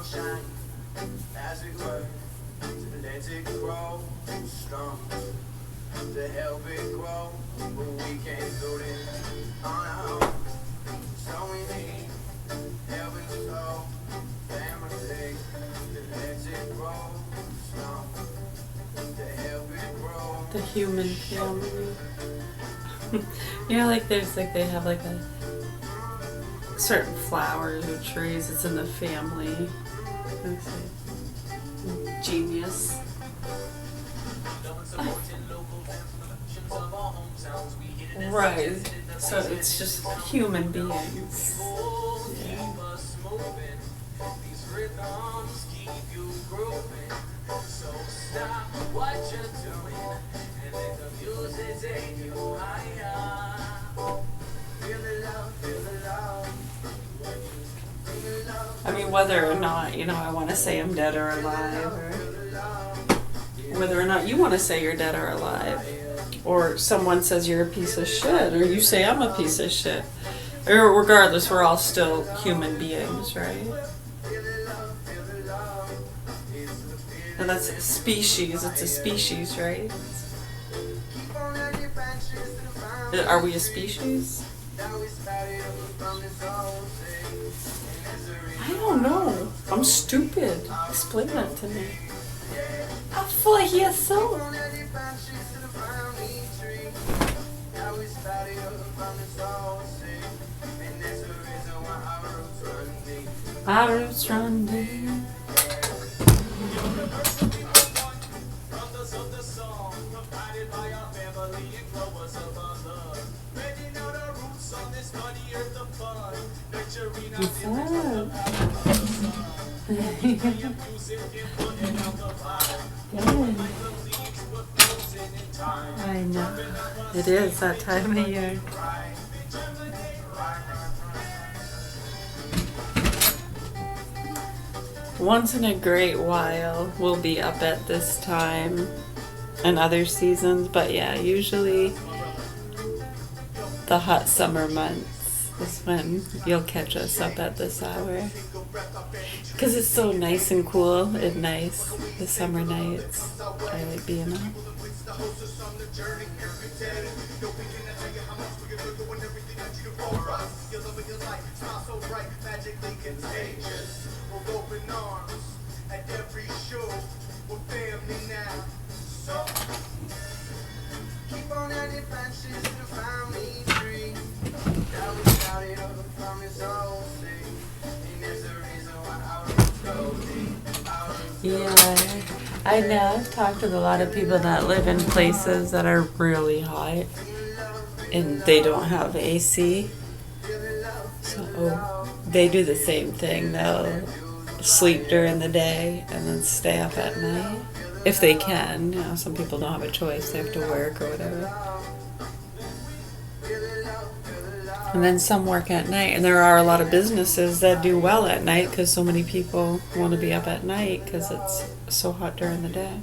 shine, as it were, to let it grow strong, to help it grow, but we can't do this on our own. So we need help and soul, family, to let it grow strong, to help it grow. The human family. You know, like there's like they have like a certain flowers or trees. It's in the family. Let's see. Genius. Right. So it's just human beings. Yeah. So stop what you're doing and let the music take you higher. Feel the love, feel the love. Feel the love. I mean, whether or not, you know, I want to say I'm dead or alive, or whether or not you want to say you're dead or alive, or someone says you're a piece of shit, or you say I'm a piece of shit, or regardless, we're all still human beings, right? And that's a species. It's a species, right? Are we a species? I don't know. I'm stupid. Explain that to me. I feel here so. Our roots run deep. What's up? I know. It is that time of year. Once in a great while, we'll be up at this time and other seasons, but yeah, usually the hot summer months is when you'll catch us up at this hour. Because it's so nice and cool and nice, the summer nights. I like being up. Keep on adding branches to the family tree. That we started up from his old thing. And there's a reason why our roots go deep. Yeah, I know. I've talked with a lot of people that live in places that are really hot and they don't have AC. So they do the same thing. They'll sleep during the day and then stay up at night. If they can, you know, some people don't have a choice. They have to work or whatever. And then some work at night. And there are a lot of businesses that do well at night because so many people want to be up at night because it's so hot during the day.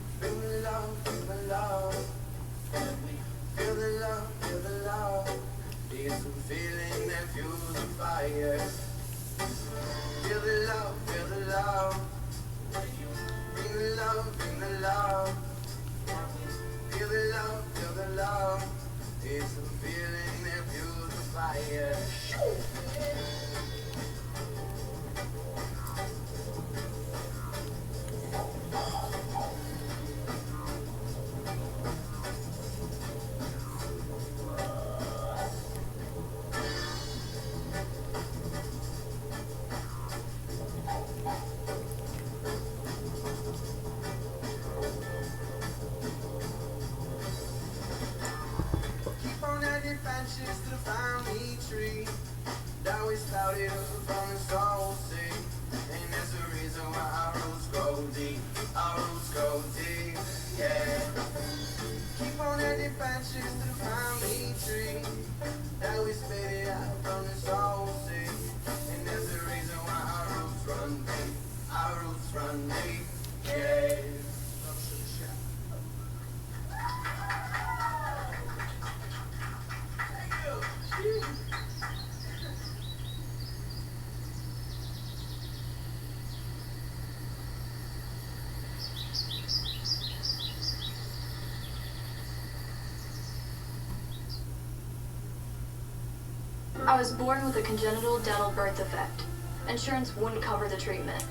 To the family tree that we started up from the soul sea. And there's a reason why our roots go deep. Our roots go deep, yeah. Keep on adding branches to the family tree that we spit it out from the soul sea. And there's a reason why our roots run deep. Our roots run deep, yeah. I was born with a congenital dental birth defect. Insurance wouldn't cover the treatment.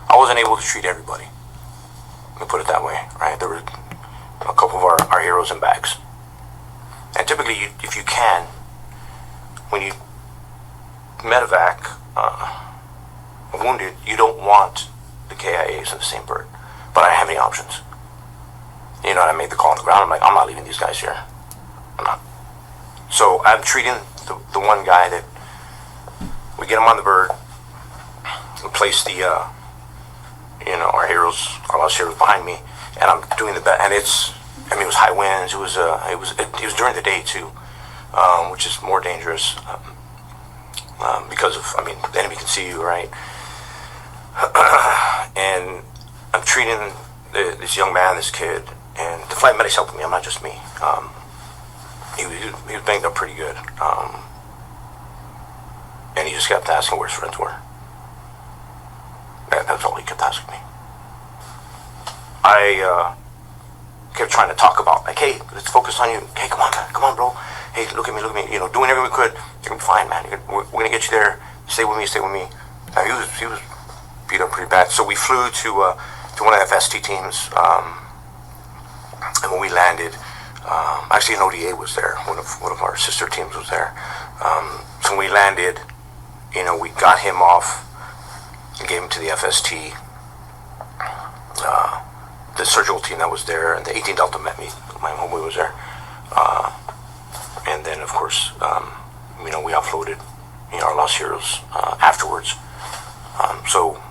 I wasn't able to treat everybody. Let me put it that way, right? There were a couple of our heroes in bags. And typically, if you can, when you medevac a wounded, you don't want the KIAs in the same bird. But I didn't have any options. You know, I made the call on the ground. I'm like, I'm not leaving these guys here. I'm not. So I'm treating the one guy that we get him on the bird, we place the our heroes, our lost heroes behind me, and I'm doing the best. And it was high winds. It was during the day too, which is more dangerous because of, the enemy can see you, right? And I'm treating this young man, this kid, and the flight medic's helping me. I'm not just me. He was banged up pretty good, and he just kept asking where his friends were. That's all he kept asking me. I kept trying to talk about, like, hey, let's focus on you. Hey, come on, bro. Hey, look at me. Doing everything we could. You're gonna be fine, man. We're gonna get you there. Stay with me. He was beat up pretty bad. So we flew to one of the FST teams, and when we landed, actually an ODA was there. One of our sister teams was there. So when we landed, we got him off and gave him to the FST. The surgical team that was there, and the 18 Delta met me. My homeboy was there, and then of course, we offloaded, our lost heroes afterwards. So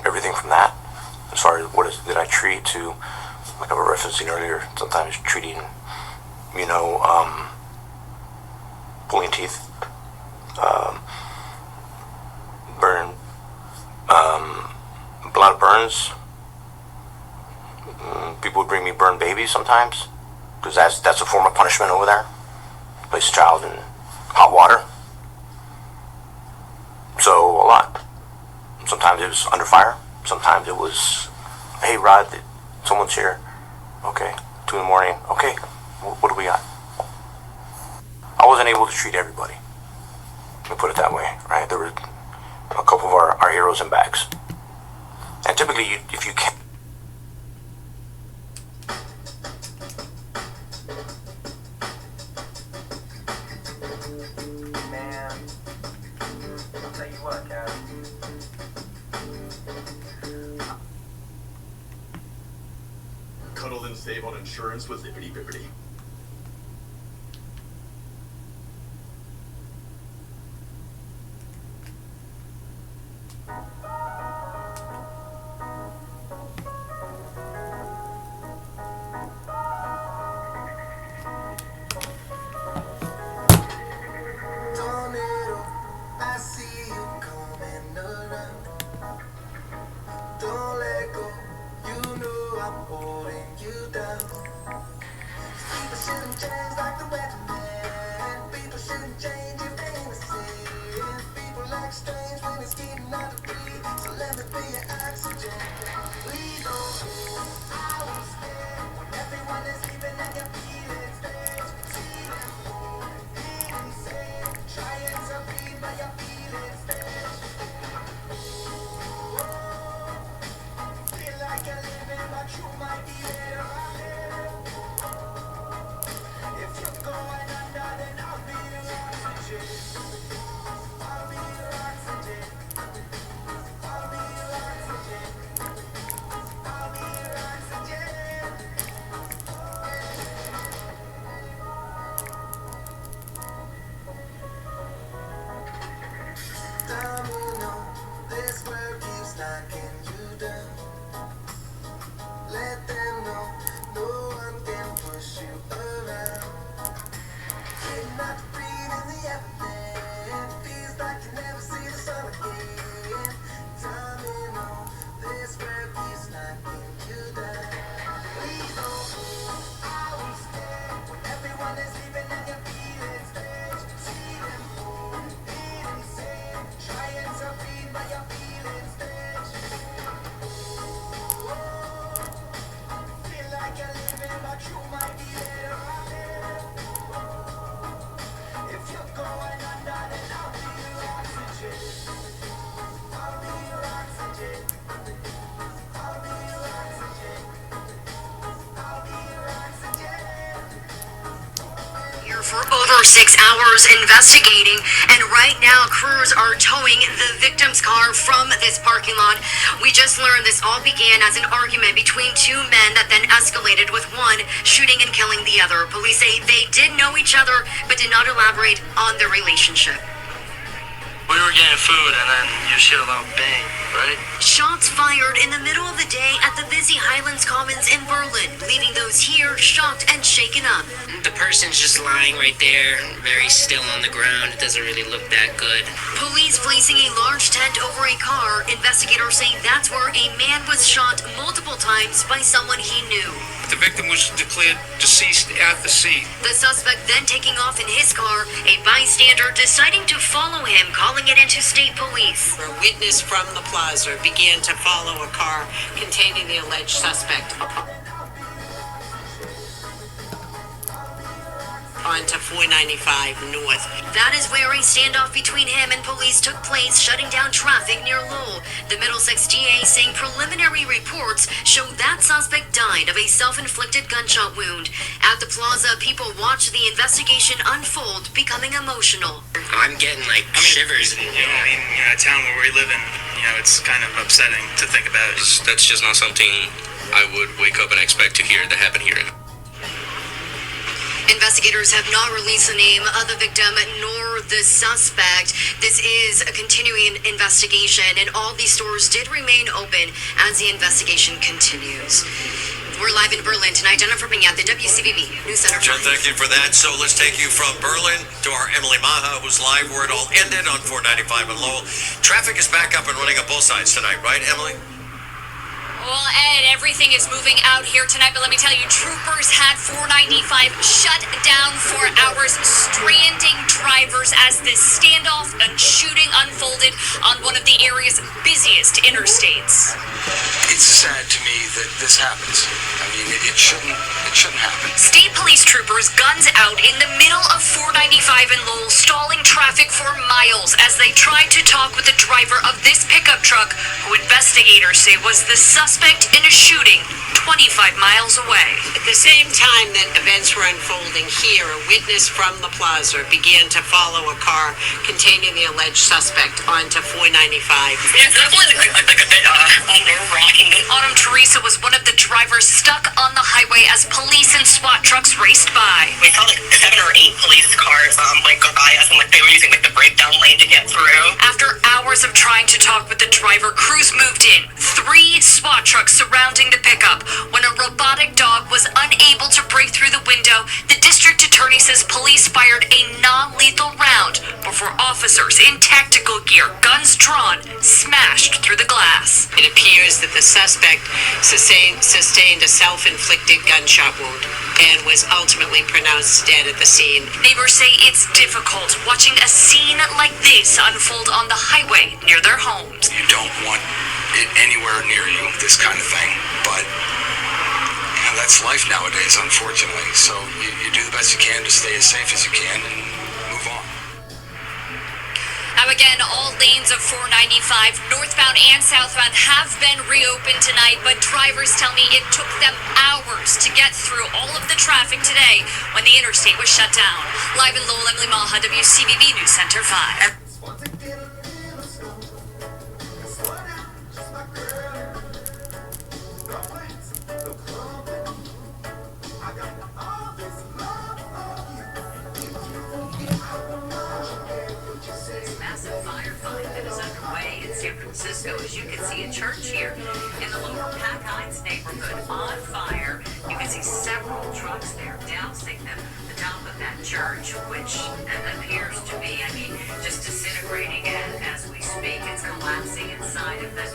everything from that, as far as did I treat, to, like I was referencing earlier, sometimes treating, pulling teeth, burn, a lot of burns. People would bring me burned babies sometimes, because that's a form of punishment over there. Place a child in hot water. So a lot. Sometimes it was under fire. Sometimes it was, hey Rod, someone's here. Okay, 2 in the morning. Okay, what do we got? I wasn't able to treat everybody. Let me put it that way, right? There were a couple of our heroes in bags. And typically, if you can. Man, I'll tell you what, Cap. Cuddle and save on insurance with Lippity Bippity. Tornado, I see you coming around. Don't let go, you know I'm holding you down. People shouldn't change like the weatherman. People shouldn't change if they innocent. People act strange when it's getting out of breathe. So let me be your oxygen. Please don't go, I will stay. When everyone is leaving and you're feeling strange. See them go, be insane. Trying to breathe but you're feeling strange. Feel like you're living but you might be there. If for over 6 hours investigating, and right now crews are towing the victim's car from this parking lot. We just learned this all began as an argument between two men that then escalated with one shooting and killing the other. Police say they did know each other but did not elaborate on their relationship. We were getting food and then you shoot a loud bang, right? Shots fired in the middle of the day at the busy Highlands Commons in Berlin, leaving those here shocked and shaken up. The person's just lying right there, very still on the ground. It doesn't really look that good. Police placing a large tent over a car. Investigators say that's where a man was shot multiple times by someone he knew. The victim was declared deceased at the scene. The suspect then taking off in his car, a bystander deciding to follow him, calling it into state police. A witness from the plaza began to follow a car containing the alleged suspect onto 495 North. That is where a standoff between him and police took place, shutting down traffic near Lowell. The Middlesex DA saying preliminary reports show that suspect died of a self-inflicted gunshot wound. At the plaza, people watched the investigation unfold, becoming emotional. I'm getting shivers. A town where we live in, it's kind of upsetting to think about. That's just not something I would wake up and expect to hear that happen here. Investigators have not released the name of the victim nor the suspect. This is a continuing investigation, and all these stores did remain open as the investigation continues. We're live in Berlin tonight. Jennifer Pignat, the WCVB News Center. Jen, thank you for that. So let's take you from Berlin to our Emily Maha, who's live where it all ended on 495 in Lowell. Traffic is back up and running on both sides tonight, right, Emily? Well, Ed, everything is moving out here tonight, but let me tell you, troopers had 495 shut down for hours, stranding drivers as this standoff and shooting unfolded on one of the area's busiest interstates. It's sad to me that this happens. I mean, it shouldn't happen. State police troopers, guns out, in the middle of 495 in Lowell, stalling traffic for miles as they tried to talk with the driver of this pickup truck, who investigators say was the suspect in a shooting 25 miles away. At the same time that events were unfolding here, a witness from the plaza began to follow a car containing the alleged suspect onto 495. It's definitely a bit nerve-wracking. Autumn Teresa was one of the drivers stuck on the highway as police and SWAT trucks raced by. We saw 7 or 8 police cars go by us, and they were using the breakdown lane to get through. After hours of trying to talk with the driver, crews moved in. 3 SWAT trucks surrounding the pickup. When a robotic dog was unable to break through the window, the district attorney says police fired a non-lethal round before officers in tactical gear, guns drawn, smashed through the glass. It appears that the suspect sustained a self-inflicted gunshot wound and was ultimately pronounced dead at the scene. Neighbors say it's difficult watching a scene like this unfold on the highway near their homes. You don't want it anywhere near you, this kind of thing, but that's life nowadays, unfortunately. So you do the best you can to stay as safe as you can and move on. Now again, all lanes of 495, northbound and southbound, have been reopened tonight, but drivers tell me it took them hours to get through all of the traffic today when the interstate was shut down. Live in Lowell, Emily Maha, WCVB News Center 5. San Francisco. As you can see, a church here in the lower Pack Heights neighborhood on fire. You can see several trucks there dousing them. The top of that church, which appears to be, just disintegrating as we speak. It's collapsing inside of the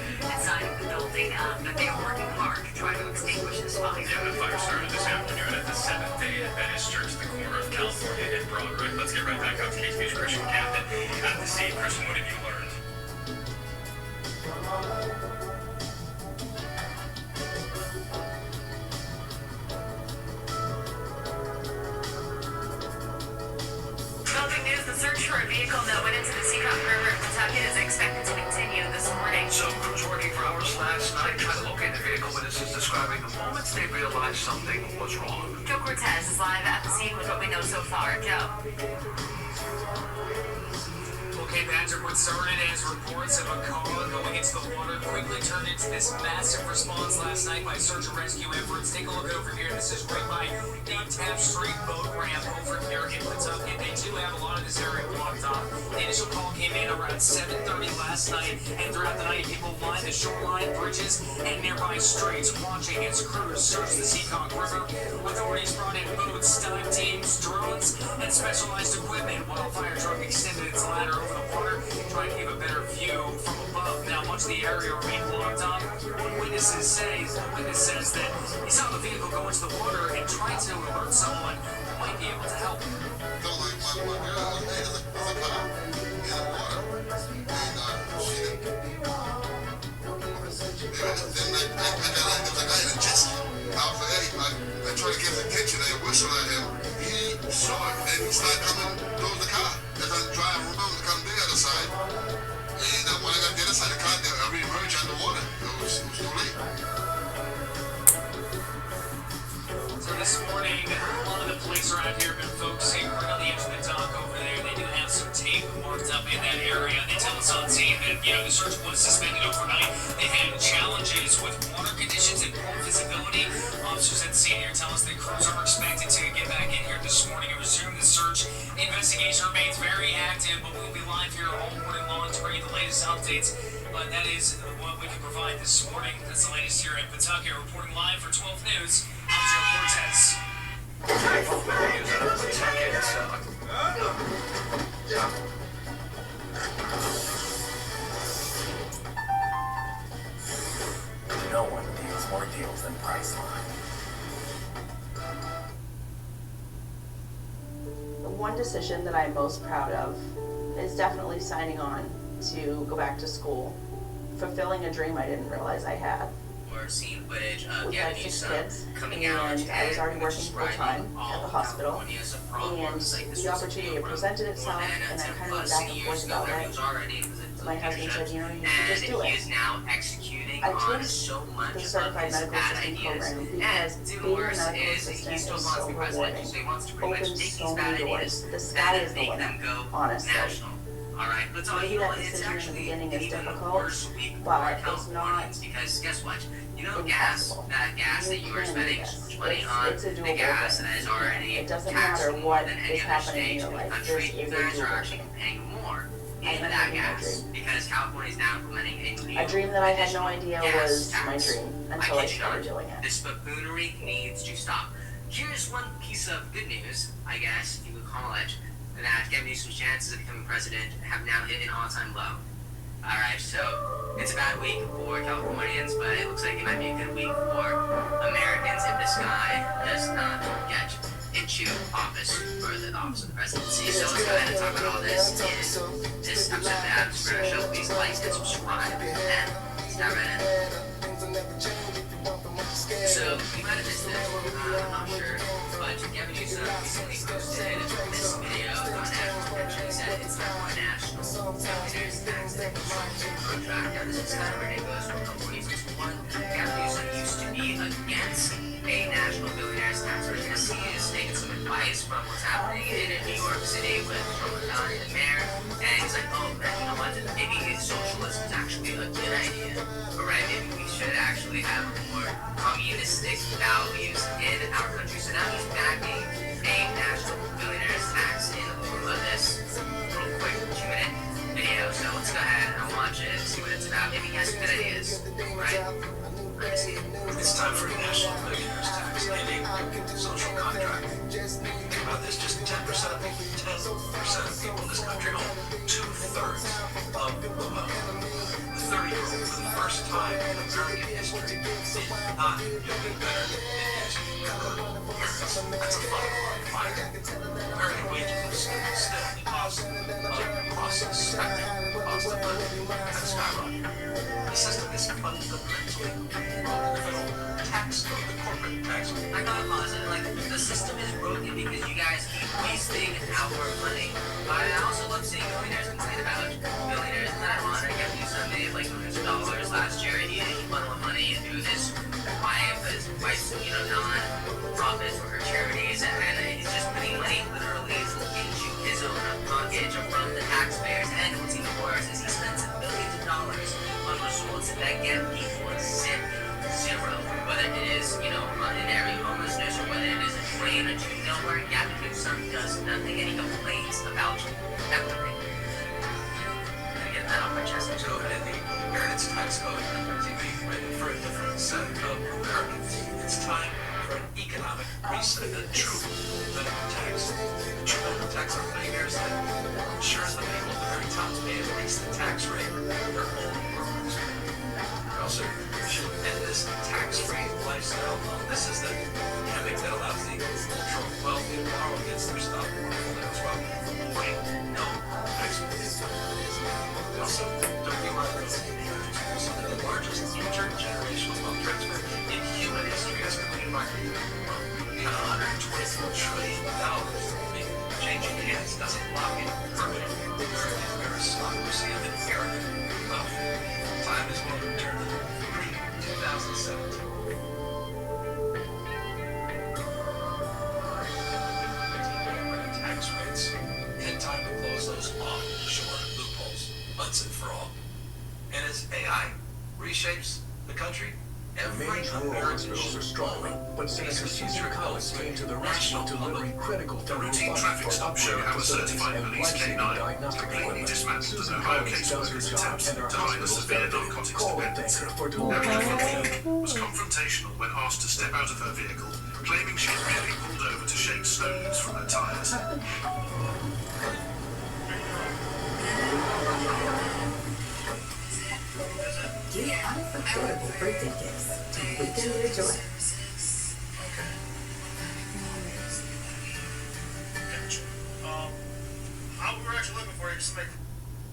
building. But they are working hard to try to extinguish this fire. Yeah, the fire started this afternoon at the Seventh-day Adventist Church, the corner of California and Broadway. Let's get right back up to KTV's Christian Captain at the scene. Christian, what have you learned? Developing news, the search for a vehicle that went into the Seacrest River in Kentucky is expected to continue this morning. So crews working for hours last night trying to locate the vehicle. vehicle witnesses describing the moments they realized something was wrong. Joe Cortez is live at the scene with what we know so far. Joe. Okay, Patrick, what started as reports of a car going into the water quickly turned into this massive response last night by search and rescue efforts. Take a look over here. This is right by the Taft Street boat ramp over here in Pawtucket. They do have a lot of this area blocked off. The initial call came in around 7:30 last night, and throughout the night, people lined the shoreline, bridges, and nearby streets watching as crews searched the Seekonk River. Authorities brought in boats, dive teams, drones, and specialized equipment while a fire truck extended its ladder over the water, trying to give a better view from above. Now, much of the area remained blocked off. One witness says that he saw the vehicle go into the water and tried to alert someone who might be able to help. I tried to get his attention, I whistled at him. He saw it and he started coming towards the car. As I drive around to come to the other side. And when I got to the other side of the car, I re-emerged underwater. It was too late. So this morning, a lot of the police around here have been focusing right on the edge of the dock over there. They do have some tape marked up in that area. They tell us on scene that, the search was suspended overnight. They had challenges with water conditions and poor visibility. Officers at the scene here tell us that crews are expected to get back in here this morning and resume the search. The investigation remains very active, but we'll be live here all morning long to bring you the latest updates. But that is what we can provide this morning. That's the latest here in Pawtucket. Reporting live for 12 News, I'm Joe Cortez. No one deals more deals than Priceline. The one decision that I'm most proud of is definitely signing on to go back to school, fulfilling a dream I didn't realize I had. We're seeing footage of We had 6 kids, coming and out I was already working full-time at the hospital, and the opportunity presented itself, and I kind of went back and forth about it. My husband said, you should just do it. I chose the Certified Medical Assistant program because being a medical assistant is so rewarding, opens so many doors. The sky is the limit, honestly. Maybe that decision in the beginning is difficult, but it's not impossible. Gas that you are spending so much money on, it's a doable the gas thing. that is already It doesn't matter what is happening in your the life. country, There's you a guys are doable actually thing. paying more I in am that living my gas dream. because California is now implementing a new A dream that I had no idea gas was tax. my dream until I started doing it. This buffoonery needs to stop. Here's one piece of good news, I guess, if you would call it, that Gavin Newsom's chances of becoming president have now hit an all-time low. Alright, so it's a bad week for Californians, but it looks like it might be a good week for Americans if this guy does not get into office for the office of the presidency. So let's go ahead and talk about all this in this episode of the Adams Burner Show. Please like and subscribe, and let's dive right in. So, you might have missed this, I'm not sure, but Gavin Newsom recently posted this video on national pension. He said it's not more national billionaires tax that controls the contract. Now, this is kind of ridiculous for a couple reasons. One, Gavin Newsom used to be against a national billionaires tax because he is taking some advice from what's happening in New York City with Ramadan, the mayor, and he's like, oh man, you know what, maybe socialism is actually a good idea, right? Maybe we should actually have more communistic values in our country. So now he's backing a national billionaires tax in the form of this little quick 2-minute video. So let's go ahead and watch it, see what it's about. Maybe he has some good ideas, right? It's time for a national billionaires tax and a social contract. Think about this, just 10% of people in this country own 2/3 of the wealth. The 30-year-old, for the first time in American history, did not do better than his parents. That's a fire. American wages are still across the spectrum, across the living, that's skyrocketing. The system is fundamentally broken. The federal tax code, the corporate tax code. I gotta pause it. Like, the system is broken because you guys keep wasting our money. But I also love seeing billionaires complain about billionaires. Isn't that ironic? Gavin Newsom made like millions of dollars last year, and he funneled money into this by non-profits or charities, and he's just putting money literally into his own pocket from the taxpayers. And what's even worse is he spends billions of dollars on results that get people zero, whether it is, ordinary homelessness or whether it is a drain to nowhere. Gavin Newsom does nothing, and he complains about everything. Gotta get that off my chest. So, and the Inheritance Tax Code is being written for a different set of Americans. It's time for an economic reset. The true minimum tax. The true minimum tax on millionaires that ensures the people at the very top pay at least the tax rate of their own workers. Also, we should end this tax-free lifestyle. This is the gimmick that allows the ultra wealthy to borrow against their stock portfolio as well. No tax. Also, don't be worried. Some of the largest intergenerational wealth transfer in human history, estimated by $124 trillion. Changing hands doesn't lock in permanently. American aristocracy of inherited wealth. Time is well to return to pre-2017. Tax rates. And time to close those offshore loopholes once and for all. And as AI reshapes the country, every American bills are struggling, but Senator Cesar Collins came to the rescue, delivering critical federal routine traffic stop showed how a certified police K9 completely dismantled the Ohio caseworker's attempt to hide a severe narcotics dependence. Now, was confrontational when asked to step out of her vehicle, claiming she had merely pulled over to shake snow loose from her tires. Get unaffordable birthday gifts to weaken your joy. We're actually looking for you. Just make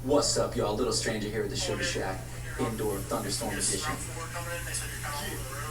What's up, y'all? Little Stranger here at the Sugar Shack, Indoor Thunderstorm Edition. coming in. They said you're kind of all over the road.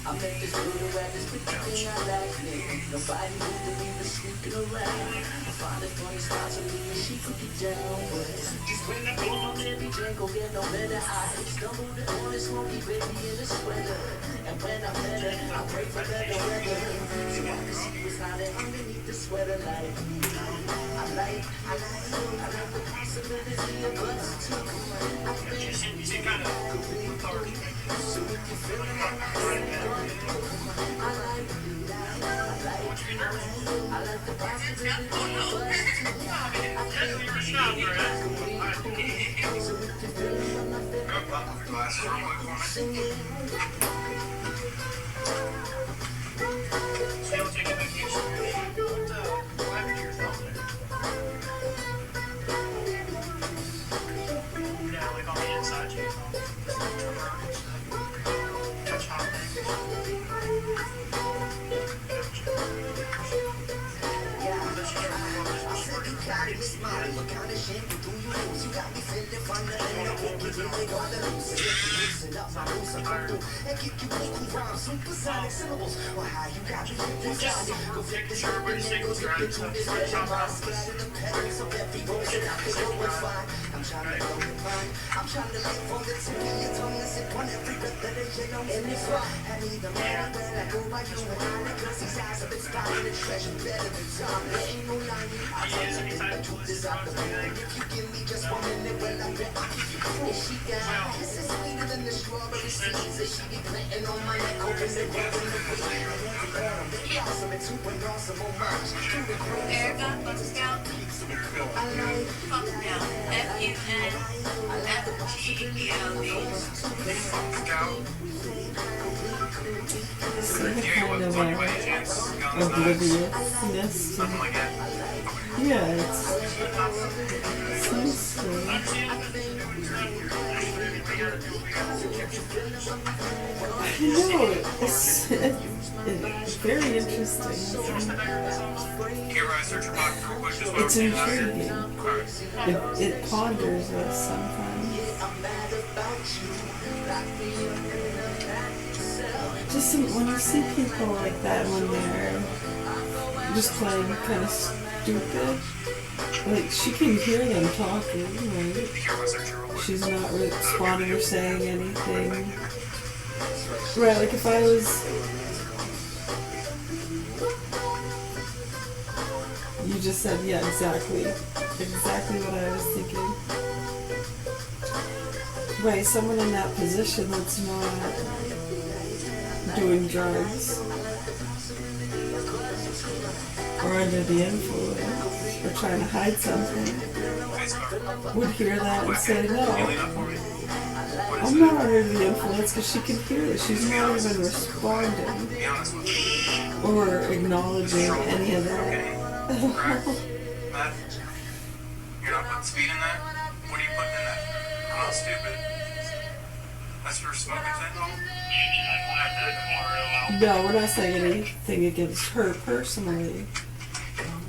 I met this girl at this pretty thing I like me. Nobody moved to me but sneaking around. I find it funny spots of me and she could get down. But just when I go on every drink, go get no better. I stumbled on this smoky baby in a sweater. And when I met her, I prayed for better weather. So I could see what's hiding underneath the sweater like me. I like the possibility of us too. I think you kind of so if you feel it, I like the possibility of us too. I think so if you feel it, when I feel it, So you'll take a vacation. What happened to your thumb there? Yeah, like on the inside, you touch hot things. I'm trying to live for the tip of your tongue and sip on every breath that is in on me. And either man when I go by you and I like cause these eyes have been spotting the treasure better than time. There ain't no lying. I tell you the truth is out the way. If you give me just 1 minute, well I bet I'll give you proof. she got this is sweeter than the strawberry seeds that she be planting on my neck, hoping they grow in the blossom into an awesome homage to the growth. Erica, Buck Scout. I like Buck Scout. F-U-N-F-G-E-L-D. Kind of obliviousness to, yeah, it's seems strange. I know, it's very interesting. It's intriguing. It ponders us sometimes. Just when you see people like that when they're just playing kind of stupid, like she can hear them talking, right? She's not responding or saying anything. Right, like if I was... You just said, yeah, exactly what I was thinking. Right, someone in that position that's not doing drugs or under the influence or trying to hide something would hear that and say, no, I'm not under the influence, because she can hear it. She's not even responding or acknowledging any of that. Matt, you're not putting speed in that? What are you putting in that? I'm not stupid. That's for smoking fentanyl? No, we're not saying anything against her personally.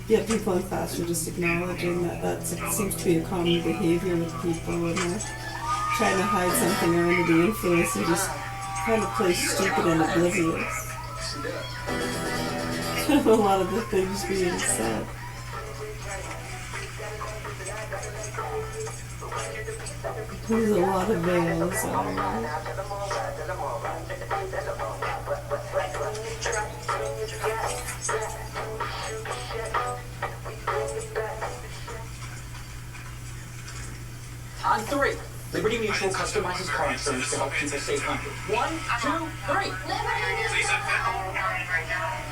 Yeah, people in class are just acknowledging that seems to be a common behavior with people when they're trying to hide something or under the influence and just kind of play stupid and oblivious. A lot of the things being said. There's a lot of veils on there. On three, Liberty Mutual customizes car insurance to help people save money. 1, 2, 3. So you said fentanyl?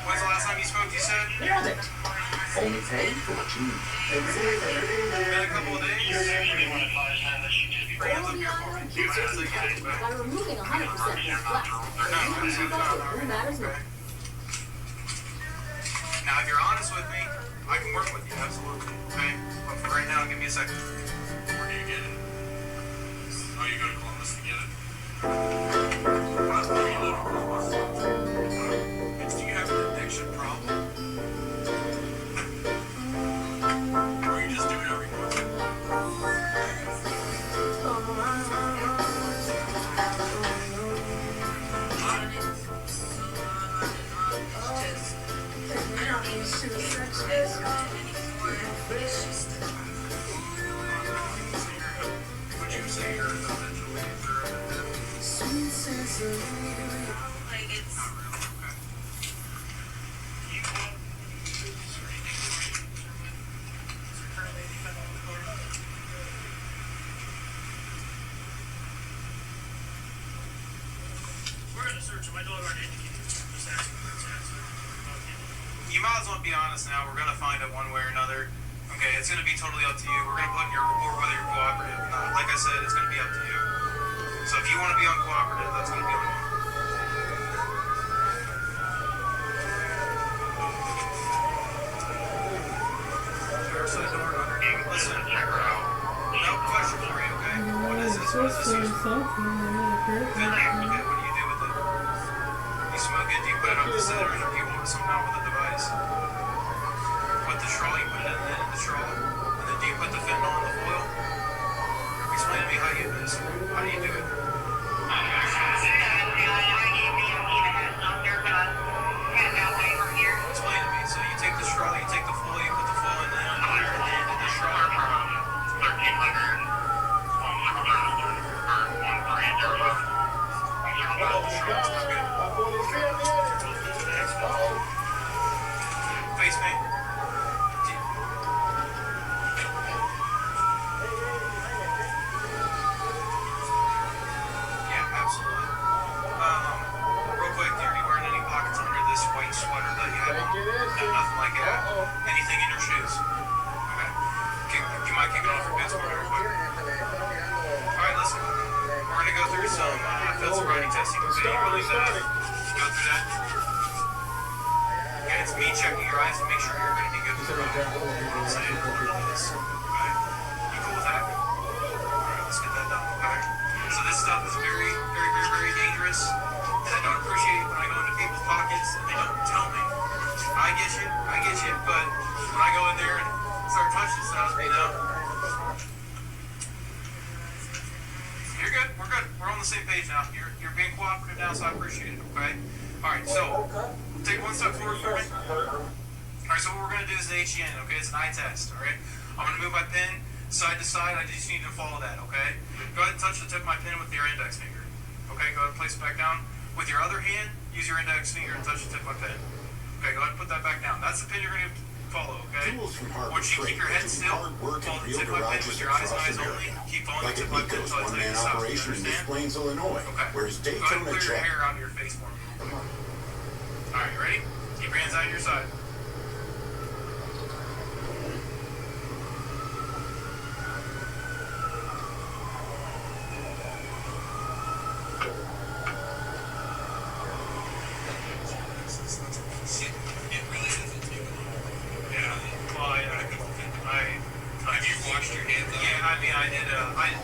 When's the last time you smoked, you said? Nailed it. Only pay for what you need. Been a couple of days? Bring hands up here for me. By removing 100% of this flex, who matters more? Now, if you're honest with me, I can work with you, absolutely. Okay? But for right now, give me a second. Where do you get it? Oh, you go to Columbus to get it? Where do you live in Columbus? Do you have an addiction problem? Or you just do it every month? Would you say you're eventually like it's not real, okay. We're gonna search him. I don't already indicated. Just asking for his answer. You might as well be honest now. We're gonna find it one way or another. Okay, it's gonna be totally up to you. We're gonna put in your report whether you're cooperative or not. Like I said, it's gonna be up to you. So if you want to be uncooperative, that's gonna be on you. Listen, no question for you, okay? What is this? What is this? Okay, what do you do with it? You smoke it, do you put it up the center, and if you want somehow with a device? With the straw, you put it in the straw, and then do you put the fentanyl in the foil? Explain to me how you do this. How do you do it? Explain to me. So you take the straw, you take the foil, you put the foil in the end of the straw. nothing like anything in your shoes. Okay. Do you mind kicking off your boots for me real quick? Alright, listen. We're gonna go through some field sobriety testing. Okay, you believe that? Go through that. Okay, it's me checking your eyes to make sure you're gonna be good to go. I'll say it before we do this. Okay? You cool with that? Alright, let's get that done. Okay. So this stuff is very, very, very, very dangerous. And I don't appreciate when I go into people's pockets and they don't tell me. I get you, but when I go in there and start touching stuff, you know. You're good, we're good. We're on the same page now. You're being cooperative now, so I appreciate it, okay? Alright, so take one step forward for me. Alright, so what we're gonna do is the HGN, okay? It's an eye test, alright? I'm gonna move my pen side to side, I just need to follow that, okay? Go ahead and touch the tip of my pen with your index finger. Okay, go ahead and place it back down. With your other hand, use your index finger and touch the tip of my pen. Okay, go ahead and put that back down. That's the pin you're going to follow, okay? Once you keep your head still, follow the tip of my pen with your eyes only. Keep following the tip of my pen until I tell you to stop. You understand? Okay. Go ahead and clear your hair out of your face for me. Alright, you ready? Keep your hands out of your side.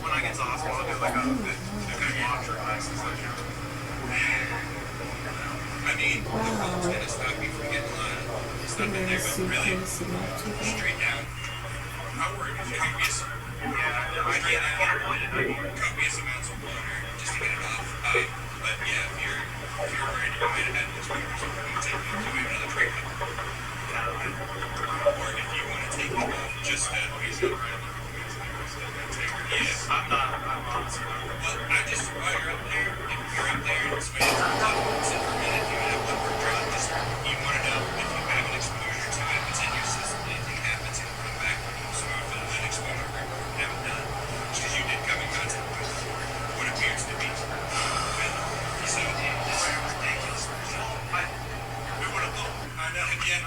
When I get to the hospital, I'll do like a good monitor exercise. I mean, the college gonna stop me from getting stuff in there, but really, straight down. How worried is copious? Yeah, I can't avoid it. I need copious amounts of water just to get it off. But yeah, if you're worried, you might have had an experience, we're going to take you to another treatment. Or if you want to take it off, just basically right. Yes, I'm not. Well, I just, while you're up there, if you're up there and somebody else comes up and sit for a minute, you have one more drug, just, you want to know if you have an exposure to it, if it's in your system, anything happens, it'll come back to you. So I'll fill an exposure report and have it done. Because you did come in contact with what appears to be fentanyl. So this is ridiculous. We would have known. I know, yeah.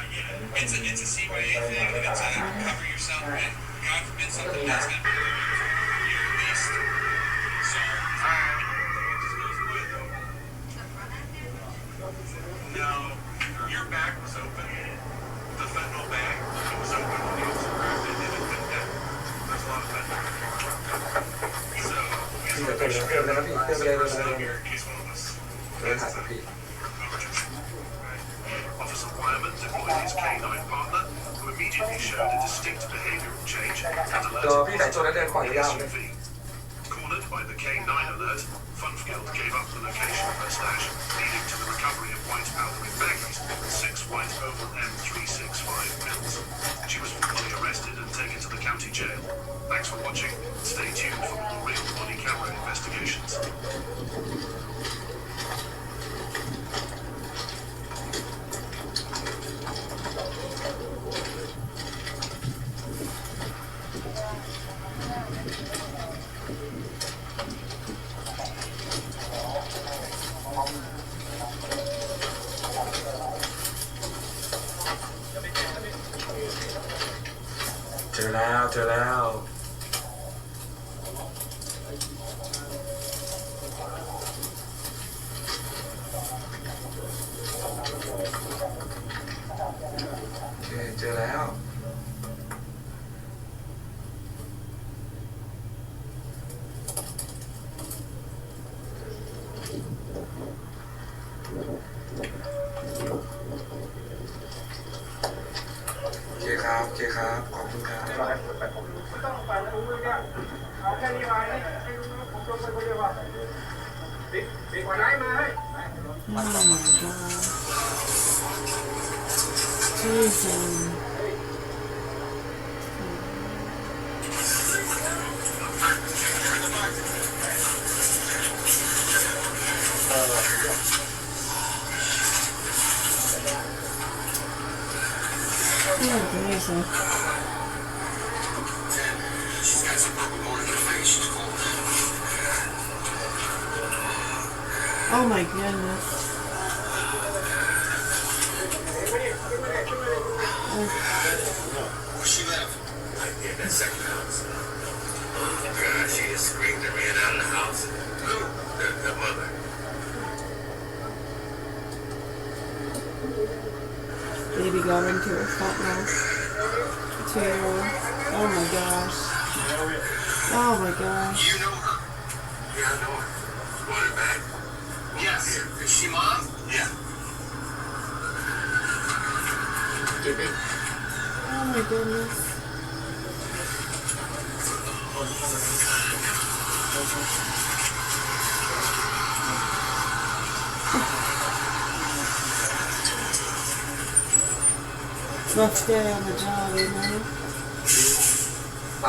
It's a CYA thing, and it's a cover yourself with. God forbid something does happen. No, your bag was open. The fentanyl bag was open when the officer grabbed it and it fit down. There's a lot of fentanyl. So, we just want to make sure we have the person out here in case one of us gets it. Officer Wyman deployed his K9 partner, who immediately showed a distinct behavioral change and alerted the SUV. Cornered by the K9 alert, Funfield gave up the location of her stash, leading to the recovery of white powder in baggies and 6 white oval M365 pills. She was formally arrested and taken to the county jail. Thanks for watching. Stay tuned for more real body camera investigations.เจอแล้ว โอเคเจอแล้วโอเคครับ ขอบคุณครับ ไม่ต้องไปแล้วรู้เลยเนี่ยเอาแค่นี้มาเนี่ยให้รู้ว่าผมลงไปคนเดียวอ่ะปิดไว้มาให้ Oh my god. Jesus. She's got some purple going in her face. She's cold. Oh my goodness. Where she left? In that second house. God, she just screamed and ran out of the house. Who? The mother. Baby got into her fentanyl. 2-year-old. Oh my gosh. Oh my gosh. You know her? Yeah, I know her. Want her back? Yes. Is she mom? Yeah. Oh my goodness. Rough day on the job, you know? I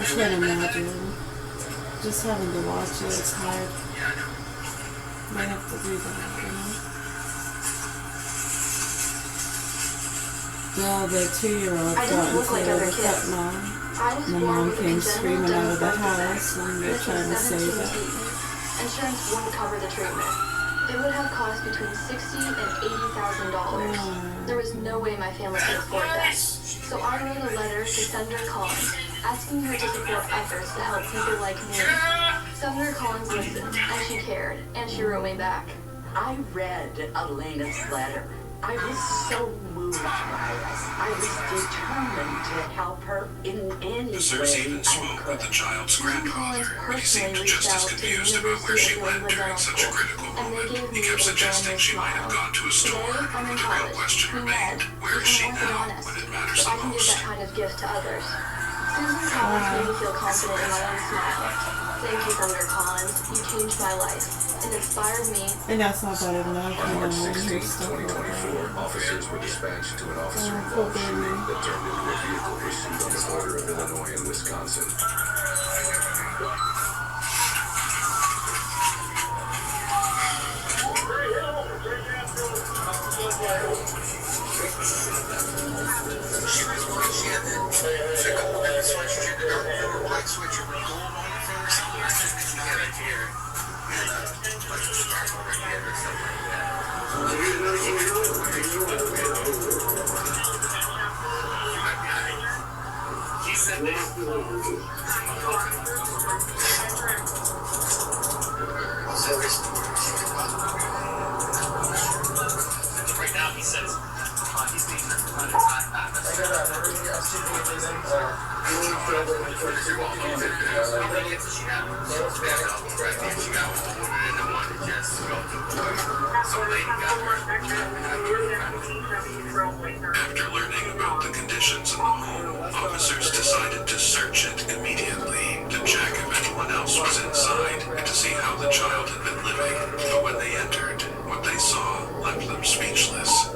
can't imagine. Just having to watch it, it's hard. Might have to do that, you know? Well, the 2-year-old got into the fentanyl. The mom came screaming out of the house and they're trying to save it. Insurance wouldn't cover the treatment. It would have cost between $60,000 and $80,000. There was no way my family could afford that. So I wrote a letter to Senator Collins, asking her to support efforts to help people like me. Senator Collins listened, and she cared, and she wrote me back. I read Elena's letter. I was so moved by it. I was determined to help her in any The Sirs even spoke with the child's grandfather, but he seemed just as confused about where she went during such a critical moment. He kept suggesting she might have gone to a store, but the real question remained, where is she now when it matters So the I can give most? that kind of gift to others. Susan Collins made me feel confident in my own smile. Thank you, Senator Collins. You changed my life and inspired me. And that's not bad enough. On March 16, 2024, officers were dispatched to an officer-involved shooting that turned into a vehicle pursuit on the border of Illinois and Wisconsin. Right now, he says he's taking a ton of time back. After learning about the conditions in the home, officers decided to search it immediately to check if anyone else was inside and to see how the child had been living. But when they entered, what they saw left them speechless.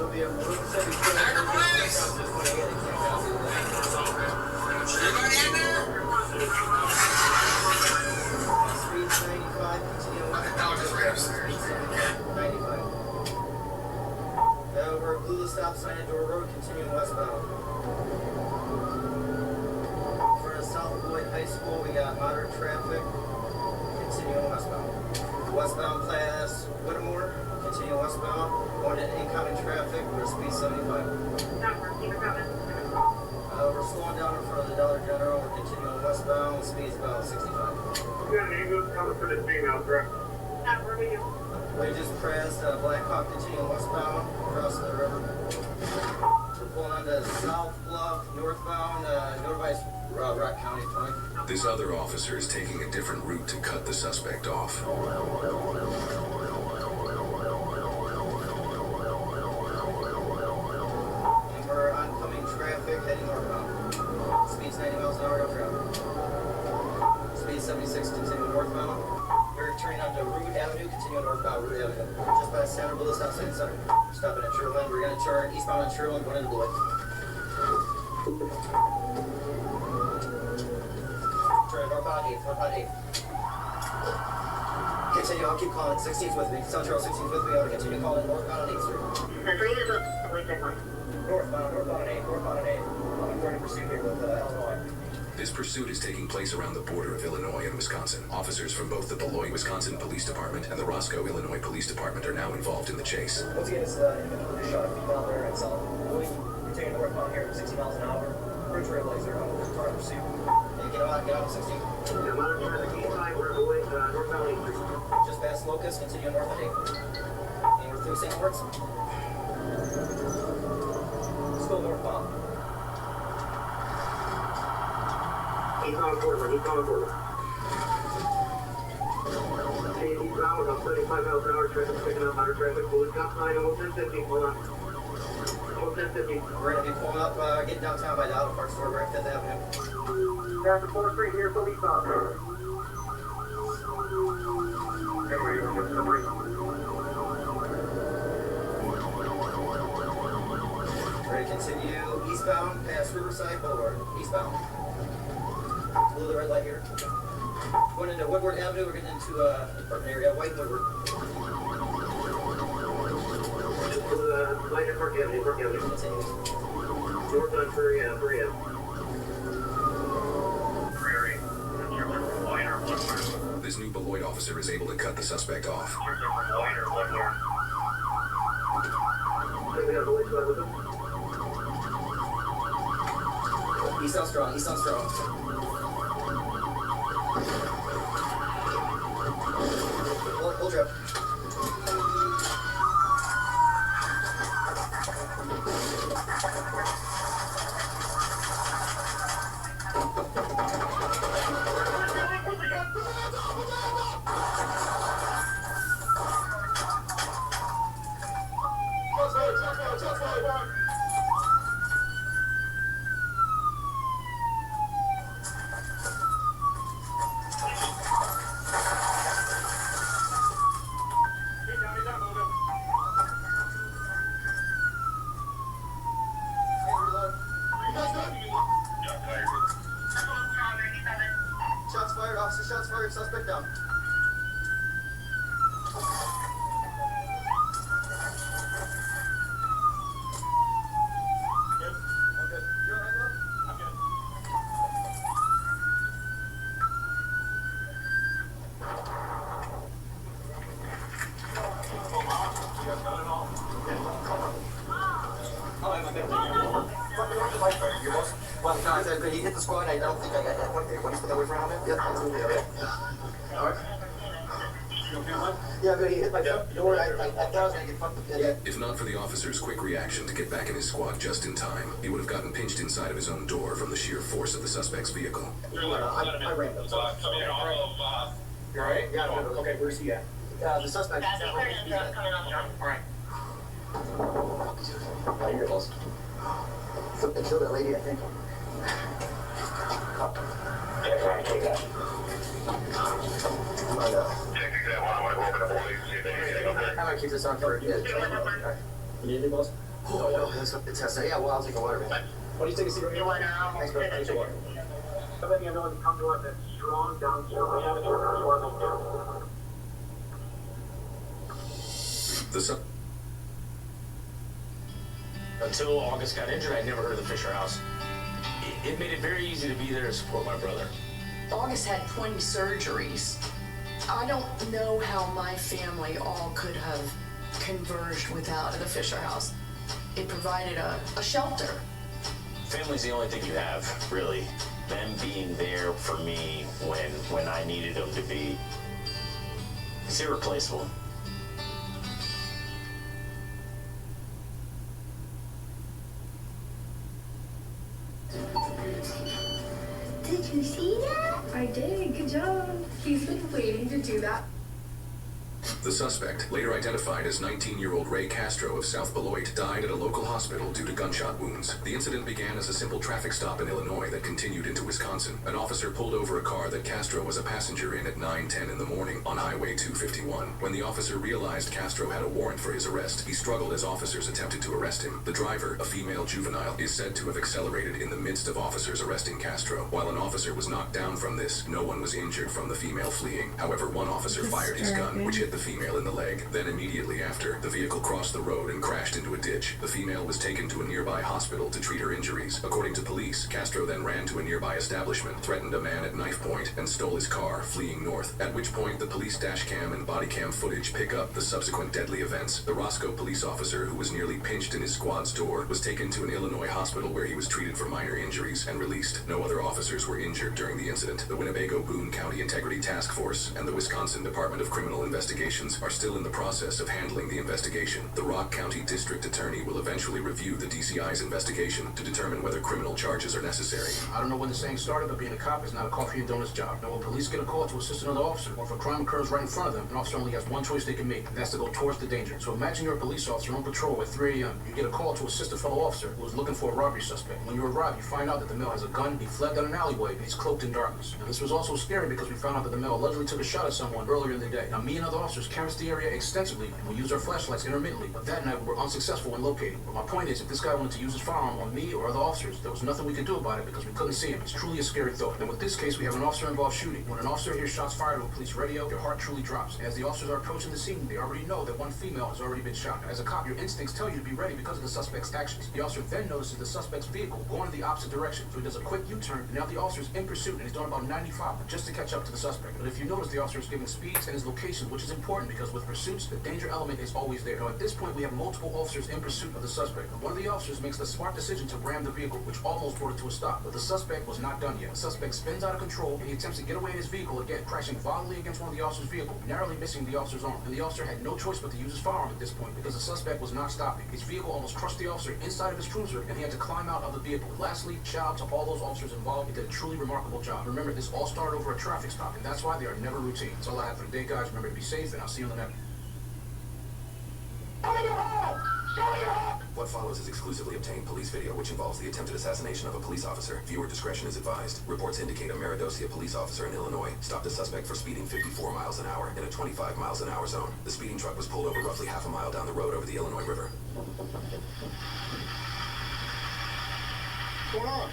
We're at Blue stop sign at Door Road, continuing westbound. For the South Lloyd High School, we got moderate traffic, continuing westbound. Westbound past Whittemore, continuing westbound. Going to incoming traffic, we're at speed 75. We're slowing down in front of the Dollar General, we're continuing westbound, speed's about 65. You got an ambulance coming for this female, correct? Where are you? We just pressed Black Hawk, continuing westbound, across the river. We're pulling on to South Bluff, northbound, Northwest Rock County Point. This other officer is taking a different route to cut the suspect off. And we're oncoming traffic heading northbound. Speed's 90 miles an hour, no traffic. Speed 76, continuing northbound. We're turning onto Root Avenue, continuing northbound Root Avenue. Just by Santa Blue South Side Center. Stopping at Sherland. We're going to turn eastbound on Sherland, going into Blue. Turn northbound 8th, northbound 8th. Continue, I'll keep calling. 16th with me. South Charles 16th with me. I'll continue calling northbound on 8th Street. Northbound on 8th, northbound on 8th. I'm going to pursue here with Illinois. This pursuit is taking place around the border of Illinois and Wisconsin. Officers from both the Beloit, Wisconsin Police Department and the Roscoe, Illinois Police Department are now involved in the chase. Once again, it's shot a female there in South. We here, 60 miles an hour. We're Trailblazer, car in pursuit. Hey, get out 60. Just past Locust, continue north of 8. And we're through St. Moritz. Still northbound. He's on Portland. Hey, he's out about 35 miles an hour. Traffic picking up outer traffic. Blue top line, almost 1050. Hold on. Almost 1050. We're going to be pulling up, getting downtown by the auto parts store, right 5th Avenue. Traffic 4th Street here, fully stopped. Ready to continue eastbound past Riverside Boulevard. Eastbound. Blue the red light here. Going into Woodward Avenue, we're getting into an area, White Woodward. Light at Park Avenue. Continue. North on Prairie Ave. This new Beloit officer is able to cut the suspect off. Eastbound strong. Hold your up. Shots fired, suspect down. Good. I'm good. You alright, bud? I'm good. You guys got it all? Yeah. Oh, I'm good. Your boss? Well, no, I said he hit the squad. I don't think I got that. What do you put that away from him? Yep, absolutely. Okay. All right. You okay, man? Yeah, but he hit my door. I thought I was going to get fucked up. Yeah. If not for the officer's quick reaction to get back in his squad just in time, he would have gotten pinched inside of his own door from the sheer force of the suspect's vehicle. I ran them. So. Coming off of, You alright? Yeah, okay, where's he at? The suspect. Alright. Right here, boss. They killed that lady, I think. I'm gonna keep this on for a bit. You need anything, boss? Oh, no, it's yeah, well, I'll take a water, man. What do you take a seat right here? Thanks, bro. Thanks for water. letting everyone come to us at strong downstream. We have it here. Until August got injured, I'd never heard of the Fisher House. It made it very easy to be there to support my brother. August had 20 surgeries. I don't know how my family all could have converged without the Fisher House. It provided a shelter. Family's the only thing you have, really. Them being there for me when I needed them to be. It's irreplaceable. Did you see that? I did. Good job. He's been waiting to do that. The suspect, later identified as 19-year-old Ray Castro of South Beloit, died at a local hospital due to gunshot wounds. The incident began as a simple traffic stop in Illinois that continued into Wisconsin. An officer pulled over a car that Castro was a passenger in at 9:10 in the morning on Highway 251. When the officer realized Castro had a warrant for his arrest, he struggled as officers attempted to arrest him. The driver, a female juvenile, is said to have accelerated in the midst of officers arresting Castro. While an officer was knocked down from this, no one was injured from the female fleeing. However, one officer fired his gun, which hit the female female in the leg. Then immediately after, the vehicle crossed the road and crashed into a ditch. The female was taken to a nearby hospital to treat her injuries. According to police, Castro then ran to a nearby establishment, threatened a man at knife point, and stole his car, fleeing north. At which point, the police dash cam and body cam footage pick up the subsequent deadly events. The Roscoe police officer, who was nearly pinched in his squad's door, was taken to an Illinois hospital where he was treated for minor injuries and released. No other officers were injured during the incident. The Winnebago-Boone County Integrity Task Force and the Wisconsin Department of Criminal Investigations are still in the process of handling the investigation. The Rock County District Attorney will eventually review the DCI's investigation to determine whether criminal charges are necessary. I don't know when the saying started, but being a cop is not a coffee and donuts job. Now, when police get a call to assist another officer, or if a crime occurs right in front of them, an officer only has one choice they can make, and that's to go towards the danger. So imagine you're a police officer on patrol at 3 a.m. You get a call to assist a fellow officer who is looking for a robbery suspect. When you arrive, you find out that the male has a gun, he fled down an alleyway, and he's cloaked in darkness. Now, this was also scary because we found out that the male allegedly took a shot at someone earlier in the day. Now, me and other officers canvassed the area extensively, and we used our flashlights intermittently, but that night we were unsuccessful in locating. But my point is, if this guy wanted to use his firearm on me or other officers, there was nothing we could do about it because we couldn't see him. It's truly a scary thought. And with this case, we have an officer-involved shooting. When an officer hears shots fired over police radio, your heart truly drops. As the officers are approaching the scene, they already know that one female has already been shot. As a cop, your instincts tell you to be ready because of the suspect's actions. The officer then notices the suspect's vehicle going in the opposite direction, so he does a quick U-turn, and now the officer's in pursuit, and he's doing about 95 just to catch up to the suspect. But if you notice, the officer is giving speeds and his location, which is important because with pursuits, the danger element is always there. Now, at this point, we have multiple officers in pursuit of the suspect. And one of the officers makes the smart decision to ram the vehicle, which almost brought it to a stop. But the suspect was not done yet. The suspect spins out of control, and he attempts to get away in his vehicle again, crashing violently against one of the officer's vehicle, narrowly missing the officer's arm. And the officer had no choice but to use his firearm at this point because the suspect was not stopping. His vehicle almost crushed the officer inside of his cruiser, and he had to climb out of the vehicle. Lastly, shout out to all those officers involved. They did a truly remarkable job. Remember, this all started over a traffic stop, and that's why they are never routine. That's all I have for today, guys. Remember to be safe, and I'll see you on the next. What follows is exclusively obtained police video which involves the attempted assassination of a police officer. Viewer discretion is advised. Reports indicate a Maridosia police officer in Illinois stopped a suspect for speeding 54 miles an hour in a 25 miles an hour zone. The speeding truck was pulled over roughly half a mile down the road over the Illinois River. What's going on?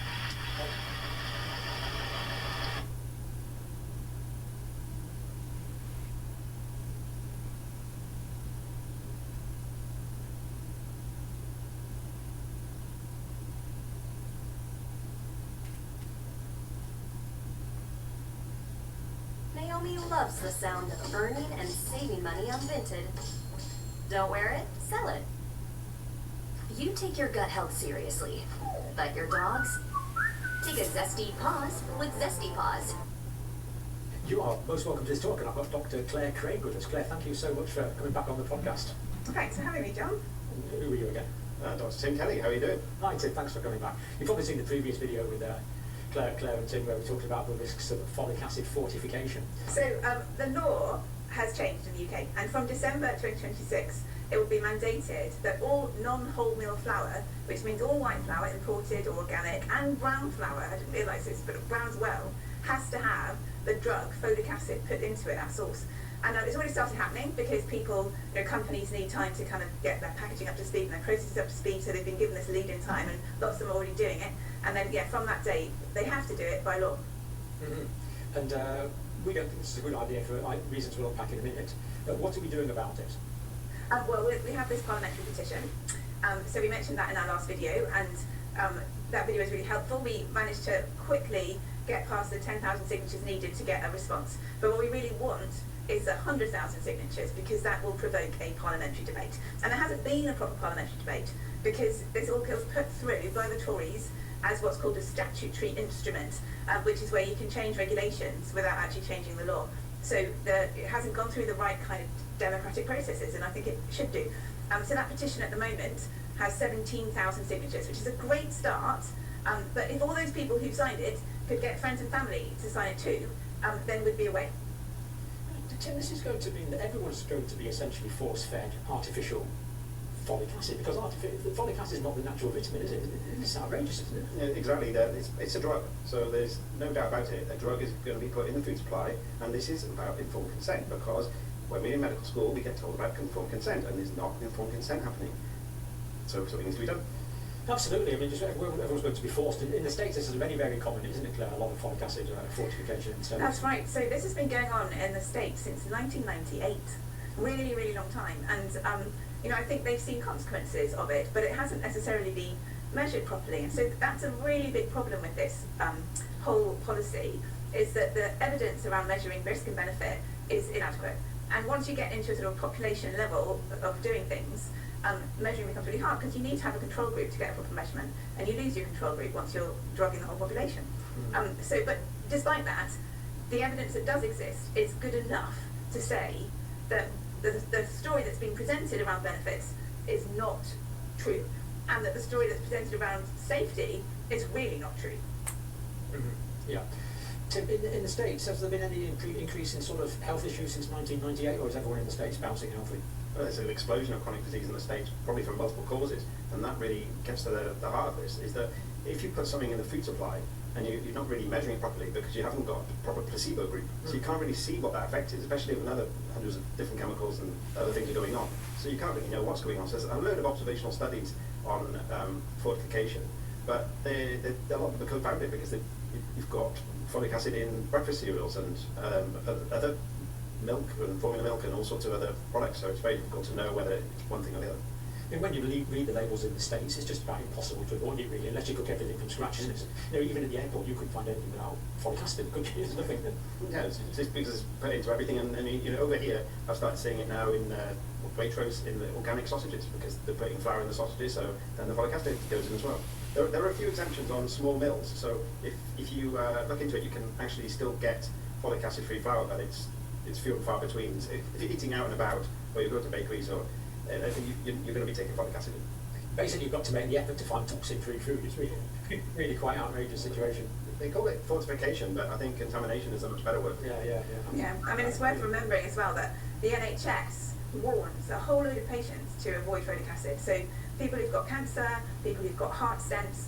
Naomi loves the sound of earning and saving money on Vinted. Don't wear it, sell it. You take your gut health seriously, but your dogs? Take a zesty pause with Zesty Paws. You are most welcome to this talk, and I've got Dr. Claire Craig with us. Claire, thank you so much for coming back on the podcast. Thanks for having me, John. Who are you again? Dr. Tim Kelly, how are you doing? Hi Tim, thanks for coming back. You've probably seen the previous video with Claire and Tim where we talked about the risks of folic acid fortification. So the law has changed in the UK, and from December 2026 it will be mandated that all non-wholemeal flour, which means all white flour, imported or organic, and brown flour, I didn't realise this, but brown as well, has to have the drug folic acid put into it at source. And it's already started happening because people, companies need time to kind of get their packaging up to speed and their processes up to speed, so they've been given this lead in time, and lots of them are already doing it. And then, from that date, they have to do it by law. Mm-hmm. And we don't think this is a good idea for reasons we'll unpack in a minute. What are we doing about it? Well, we have this parliamentary petition. So we mentioned that in our last video, and that video was really helpful. We managed to quickly get past the 10,000 signatures needed to get a response. But what we really want is 100,000 signatures, because that will provoke a parliamentary debate. And there hasn't been a proper parliamentary debate because this all was put through by the Tories as what's called a statutory instrument, which is where you can change regulations without actually changing the law. So it hasn't gone through the right kind of democratic processes, and I think it should do. So that petition at the moment has 17,000 signatures, which is a great start. But if all those people who've signed it could get friends and family to sign it too, then we'd be away. Tim, this is going to mean that everyone's going to be essentially force-fed artificial folic acid, because folic acid is not the natural vitamin, is it? It's outrageous, isn't it? Yeah, exactly. It's a drug, so there's no doubt about it. A drug is going to be put in the food supply, and this is about informed consent, because when we're in medical school, we get told about informed consent, and there's not informed consent happening. So something needs to be done. Absolutely. I mean, everyone's going to be forced. In the States, this is very, very common, isn't it, Claire? A lot of folic acid fortification. That's right. So this has been going on in the States since 1998. really, really long time. And you know, I think they've seen consequences of it, but it hasn't necessarily been measured properly. And so that's a really big problem with this whole policy, is that the evidence around measuring risk and benefit is inadequate. And once you get into a sort of population level of doing things, measuring becomes really hard, because you need to have a control group to get a proper measurement, and you lose your control group once you're drugging the whole population. But despite that, the evidence that does exist is good enough to say that the story that's being presented around benefits is not true, and that the story that's presented around safety is really not true. Yeah. Tim, in the States, has there been any increase in sort of health issues since 1998, or is everyone in the States bouncing healthy? Well, there's an explosion of chronic disease in the States, probably from multiple causes, and that really gets to the heart of this, is that if you put something in the food supply and you're not really measuring it properly because you haven't got a proper placebo group, so you can't really see what that effect is, especially when other hundreds of different chemicals and other things are going on. So you can't really know what's going on. So there's a load of observational studies on fortification, but a lot of them are confounded because you've got folic acid in breakfast cereals and other milk and formula milk and all sorts of other products, so it's very difficult to know whether it's one thing or the other. And when you read the labels in the States, it's just about impossible to avoid it, really, unless you cook everything from scratch, isn't it? You know, even at the airport, you couldn't find anything without folic acid in the cooking. There's nothing that... Yeah, it's just because it's put into everything, and you know, over here, I've started seeing it now in Waitrose in the organic sausages, because they're putting flour in the sausages, so then the folic acid goes in as well. There are a few exemptions on small mills, so if you look into it, you can actually still get folic acid-free flour, but it's few and far between. So if you're eating out and about, or you go to bakeries, or you're going to be taking folic acid in. Basically, you've got to make the effort to find toxin-free food. It's really quite an outrageous situation. They call it fortification, but I think contamination is a much better word. Yeah, I mean, it's worth remembering as well that the NHS warns a whole load of patients to avoid folic acid. So people who've got cancer, people who've got heart stents,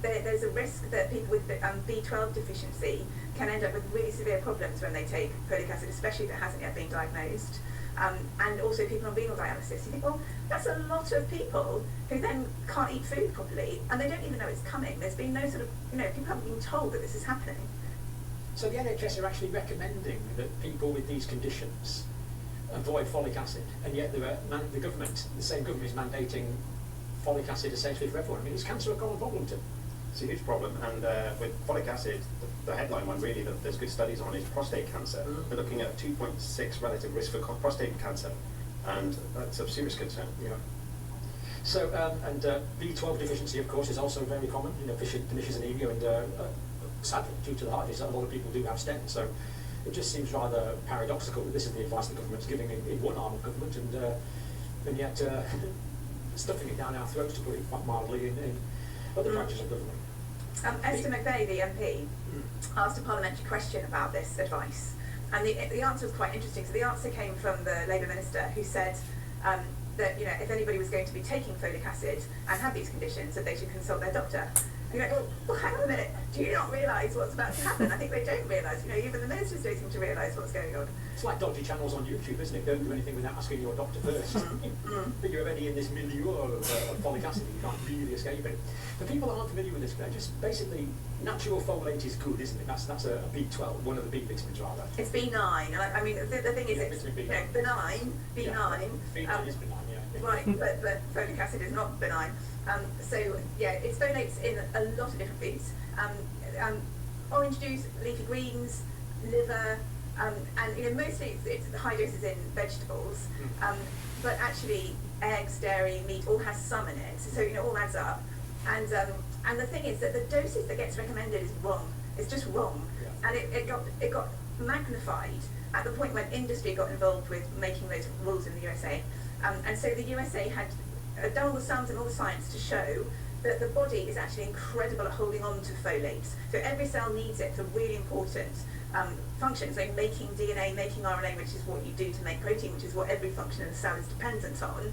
there's a risk that people with B12 deficiency can end up with really severe problems when they take folic acid, especially if it hasn't yet been diagnosed. And also people on renal dialysis. You think, well, that's a lot of people who then can't eat food properly, and they don't even know it's coming. There's been no sort of, you know, people haven't been told that this is happening. So the NHS are actually recommending that people with these conditions avoid folic acid, and yet the government, the same government, is mandating folic acid essentially for everyone. I mean, is cancer a common problem, Tim? It's a huge problem, and with folic acid, the headline one really that there's good studies on is prostate cancer. They're looking at 2.6 relative risk for prostate cancer, and that's of serious concern. Yeah. So, and B12 deficiency, of course, is also very common. You know, pernicious anemia, and sadly, due to the heart disease, a lot of people do have stents. So, it just seems rather paradoxical that this is the advice the government's giving in one arm of government, and yet stuffing it down our throats, to put it quite mildly, in other branches of government. Esther McVeigh, the MP, asked a parliamentary question about this advice, and the answer was quite interesting. So the answer came from the Labour minister, who said that, you know, if anybody was going to be taking folic acid and had these conditions, that they should consult their doctor. And you're like, well, hang on a minute, do you not realise what's about to happen? I think they don't realise, you know, even the ministers don't seem to realise what's going on. It's like dodgy channels on YouTube, isn't it? Don't do anything without asking your doctor first. But you're already in this milieu of folic acid, and you can't really escape it. For people that aren't familiar with this, just basically, natural folate is good, isn't it? That's a B12, one of the B vitamins, rather. It's B9, and I mean, the thing is, it's, you know, benign, B9. B9 is benign, yeah. Right, but folic acid is not benign. So yeah, it's folates in a lot of different foods. Orange juice, leafy greens, liver, and you know, mostly it's high doses in vegetables. But actually, eggs, dairy, meat all has some in it. So you know, all adds up. And the thing is that the dosage that gets recommended is wrong. It's just wrong. And it got magnified at the point when industry got involved with making those rules in the USA. And so the USA had done all the sums and all the science to show that the body is actually incredible at holding on to folates. So every cell needs it for really important functions, like making DNA, making RNA, which is what you do to make protein, which is what every function in the cell is dependent on.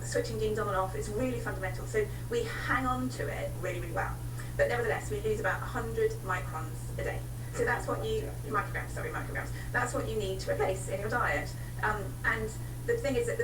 Switching genes on and off is really fundamental. So we hang on to it really, really well. But nevertheless, we lose about 100 microns a day. So that's what micrograms. That's what you need to replace in your diet. And the thing is that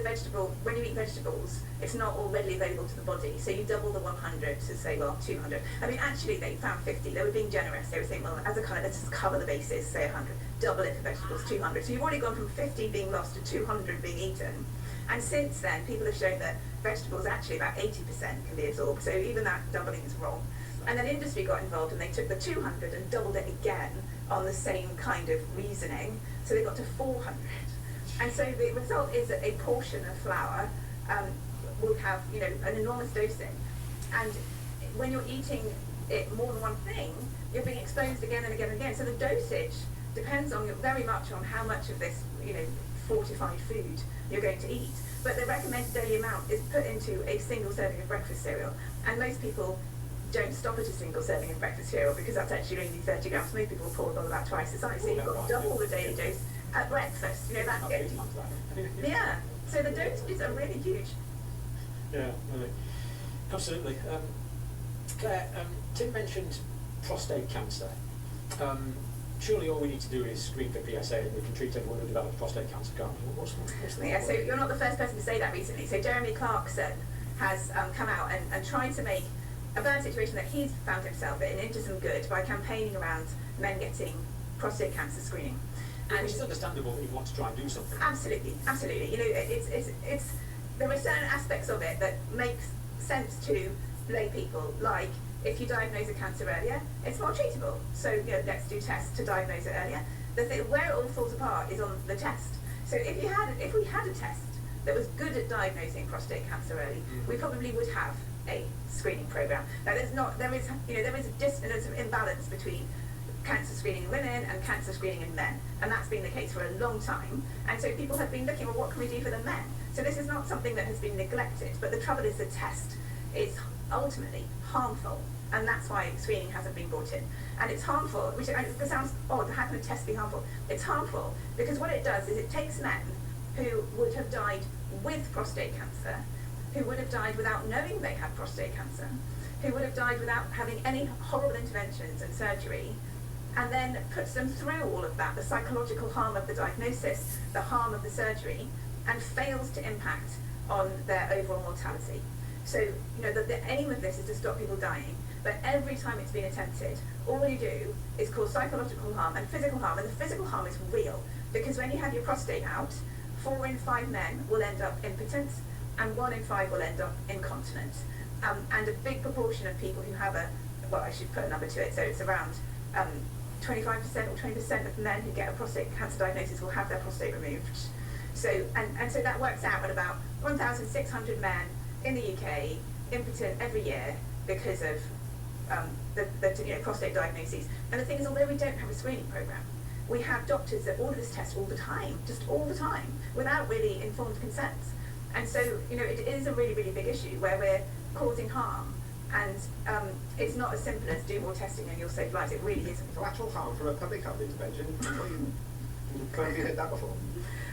when you eat vegetables, it's not all readily available to the body. So you double the 100 to say, well, 200. I mean, actually, they found 50. They were being generous. They were saying, well, as a kind of, let's just cover the bases, say 100. Double it for vegetables, 200. So you've already gone from 50 being lost to 200 being eaten. And since then, people have shown that vegetables actually about 80% can be absorbed. So even that doubling is wrong. And then industry got involved and they took the 200 and doubled it again on the same kind of reasoning. So they got to 400. And so the result is that a portion of flour will have, an enormous dosing. And when you're eating it more than one thing, you're being exposed again and again and again. So the dosage depends on very much on how much of this, fortified food you're going to eat. But the recommended daily amount is put into a single serving of breakfast cereal. And most people don't stop at a single serving of breakfast cereal because that's actually only 30 grams. Most people will pour about twice the size. So you've got double the daily dose at breakfast. That gets yeah. So the dosages are really huge. Yeah, really. Absolutely. Claire, Tim mentioned prostate cancer. Surely all we need to do is screen for PSA and we can treat everyone who develops prostate cancer, can't we? What's the yeah, so you're not the first person to say that recently. So Jeremy Clarkson has come out and tried to make a bad situation that he's found himself in into some good by campaigning around men getting prostate cancer screening. And it's understandable that you want to try and do something. Absolutely, absolutely. It's there are certain aspects of it that makes sense to lay people, like if you diagnose a cancer earlier, it's more treatable. So let's do tests to diagnose it earlier. The thing where it all falls apart is on the test. So if we had a test that was good at diagnosing prostate cancer early, we probably would have a screening program. Now there is an imbalance between cancer screening in women and cancer screening in men, and that's been the case for a long time. And so people have been looking, well, what can we do for the men? So this is not something that has been neglected, but the trouble is the test is ultimately harmful, and that's why screening hasn't been brought in. And it's harmful, which sounds odd. How can a test be harmful? It's harmful because what it does is it takes men who would have died with prostate cancer, who would have died without knowing they had prostate cancer, who would have died without having any horrible interventions and surgery, and then puts them through all of that, the psychological harm of the diagnosis, the harm of the surgery, and fails to impact on their overall mortality. So, the aim of this is to stop people dying, but every time it's been attempted, all you do is cause psychological harm and the physical harm is real, because when you have your prostate out, 4 in 5 men will end up impotent, and 1 in 5 will end up incontinent. And a big proportion of people who have I should put a number to it, so it's around 25% or 20% of men who get a prostate cancer diagnosis will have their prostate removed. So, and so that works out at about 1,600 men in the UK impotent every year because of the prostate diagnoses. And the thing is, although we don't have a screening program, we have doctors that order this test all the time, without really informed consent. And so, it is a really, really big issue where we're causing harm. And it's not as simple as do more testing and you'll save lives. It really isn't. Collateral harm from a public health intervention. Have you heard that before?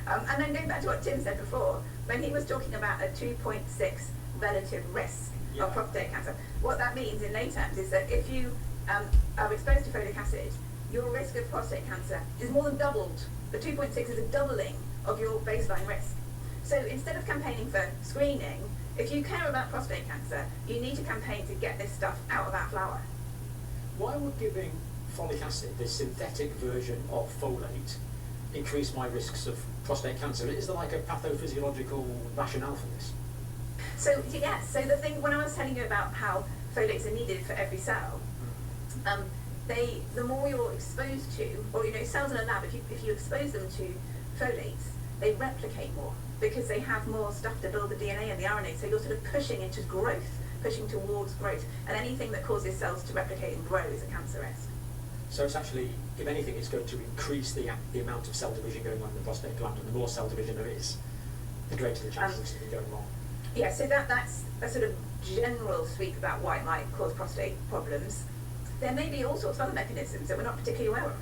And then going back to what Tim said before, when he was talking about a 2.6 relative risk of prostate cancer, what that means in lay terms is that if you are exposed to folic acid, your risk of prostate cancer is more than doubled. The 2.6 is a doubling of your baseline risk. So instead of campaigning for screening, if you care about prostate cancer, you need to campaign to get this stuff out of that flour. Why would giving folic acid, this synthetic version of folate, increase my risks of prostate cancer? Is there like a pathophysiological rationale for this? So yes, so the thing, when I was telling you about how folates are needed for every cell, the more you're exposed to, or cells in a lab, if you expose them to folates, they replicate more because they have more stuff to build the DNA and the RNA. So you're sort of pushing into growth, pushing towards growth, and anything that causes cells to replicate and grow is a cancer risk. So it's actually, if anything, it's going to increase the amount of cell division going on in the prostate gland, and the more cell division there is, the greater the chances of something going wrong. Yeah, so that's a sort of general sweep about why it might cause prostate problems. There may be all sorts of other mechanisms that we're not particularly aware of.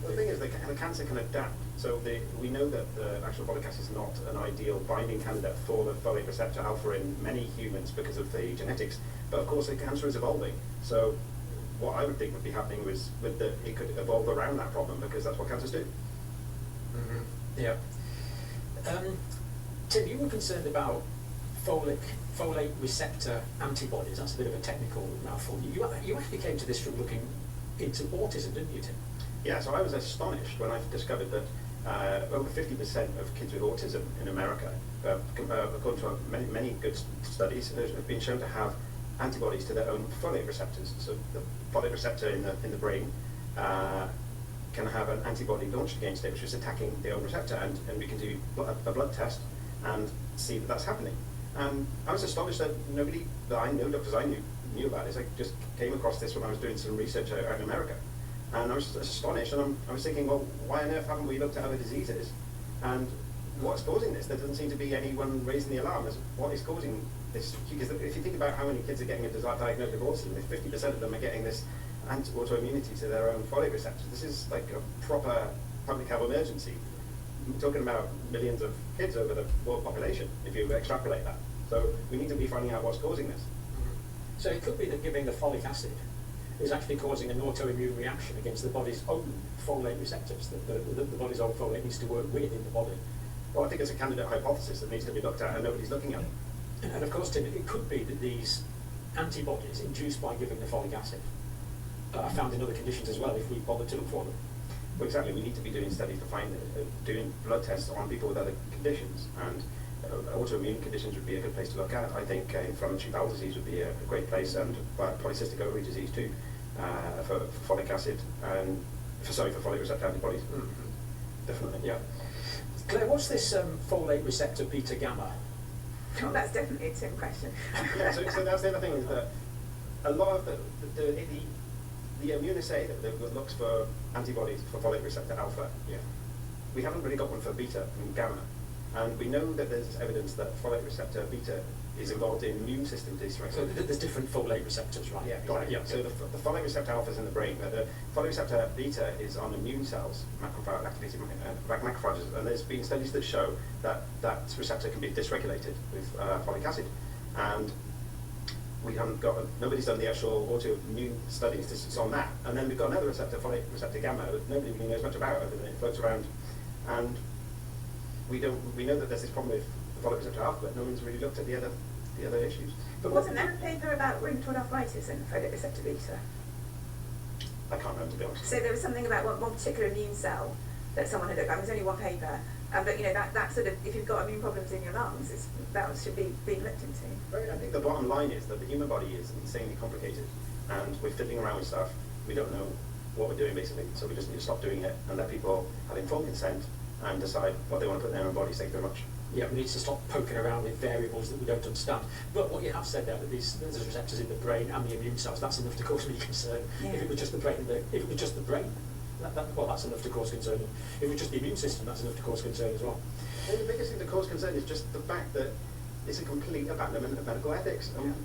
Well, the thing is, the cancer can adapt. So we know that the actual folic acid is not an ideal binding candidate for the folate receptor alpha in many humans because of the genetics. But of course, the cancer is evolving. So what I would think would be happening was it could evolve around that problem because that's what cancers do. Mm-hmm. Yeah. Tim, you were concerned about folate receptor antibodies. That's a bit of a technical mouthful. You actually came to this from looking into autism, didn't you, Tim? Yeah, so I was astonished when I discovered that over 50% of kids with autism in America, according to many good studies, have been shown to have antibodies to their own folate receptors. So the folate receptor in the brain can have an antibody launched against it, which is attacking the own receptor, and we can do a blood test and see that that's happening. And I was astonished that nobody that I know, doctors I knew about this. I just came across this when I was doing some research out in America. And I was astonished, and I was thinking, well, why on earth haven't we looked at other diseases? And what's causing this? There doesn't seem to be anyone raising the alarm as what is causing this. Because if you think about how many kids are getting a diagnosed with autism, if 50% of them are getting this autoimmunity to their own folate receptors, this is like a proper public health emergency. We're talking about millions of kids over the world population, if you extrapolate that. So we need to be finding out what's causing this. So it could be that giving the folic acid is actually causing an autoimmune reaction against the body's own folate receptors that the body's own folate needs to work with in the body. Well, I think it's a candidate hypothesis that needs to be looked at, and nobody's looking at it. And of course, Tim, it could be that these antibodies induced by giving the folic acid are found in other conditions as well if we bother to look for them. Well, exactly. We need to be doing studies to find doing blood tests on people with other conditions, and autoimmune conditions would be a good place to look at. I think inflammatory bowel disease would be a great place, and polycystic ovary disease too, for folic acid and for folate receptor antibodies. Definitely, yeah. Claire, what's this folate receptor beta gamma? Oh, that's definitely a Tim question. Yeah, so that's the other thing, is that a lot of the immunoassay that looks for antibodies for folate receptor alpha, we haven't really got one for beta and gamma. And we know that there's evidence that folate receptor beta is involved in immune system dysregulation. So there's different folate receptors, right? Yeah, exactly. Yeah. So the folate receptor alpha is in the brain, but the folate receptor beta is on immune cells, activated macrophages, and there's been studies that show that that receptor can be dysregulated with folic acid. And we haven't got, nobody's done the actual autoimmune studies on that. And then we've got another receptor, folate receptor gamma, that nobody really knows much about other than it floats around. And we know that there's this problem with the folate receptor alpha, but no one's really looked at the other issues. But wasn't there a paper about rheumatoid arthritis and folate receptor beta? I can't remember, to be honest. So there was something about one particular immune cell that someone had looked at. There's only one paper, but you know that sort of, if you've got immune problems in your lungs, that should be being looked into. Right. I think the bottom line is that the human body is insanely complicated, and we're fiddling around with stuff. We don't know what we're doing, basically. So we just need to stop doing it and let people have informed consent and decide what they want to put in their own bodies. Thank you very much. Yeah, we need to stop poking around with variables that we don't understand. But what you have said there, that there's receptors in the brain and the immune cells, that's enough to cause me concern. Yeah. If it was just the brain, well, that's enough to cause concern. If it was just the immune system, that's enough to cause concern as well. And the biggest thing to cause concern is just the fact that it's a complete abandonment of medical ethics, and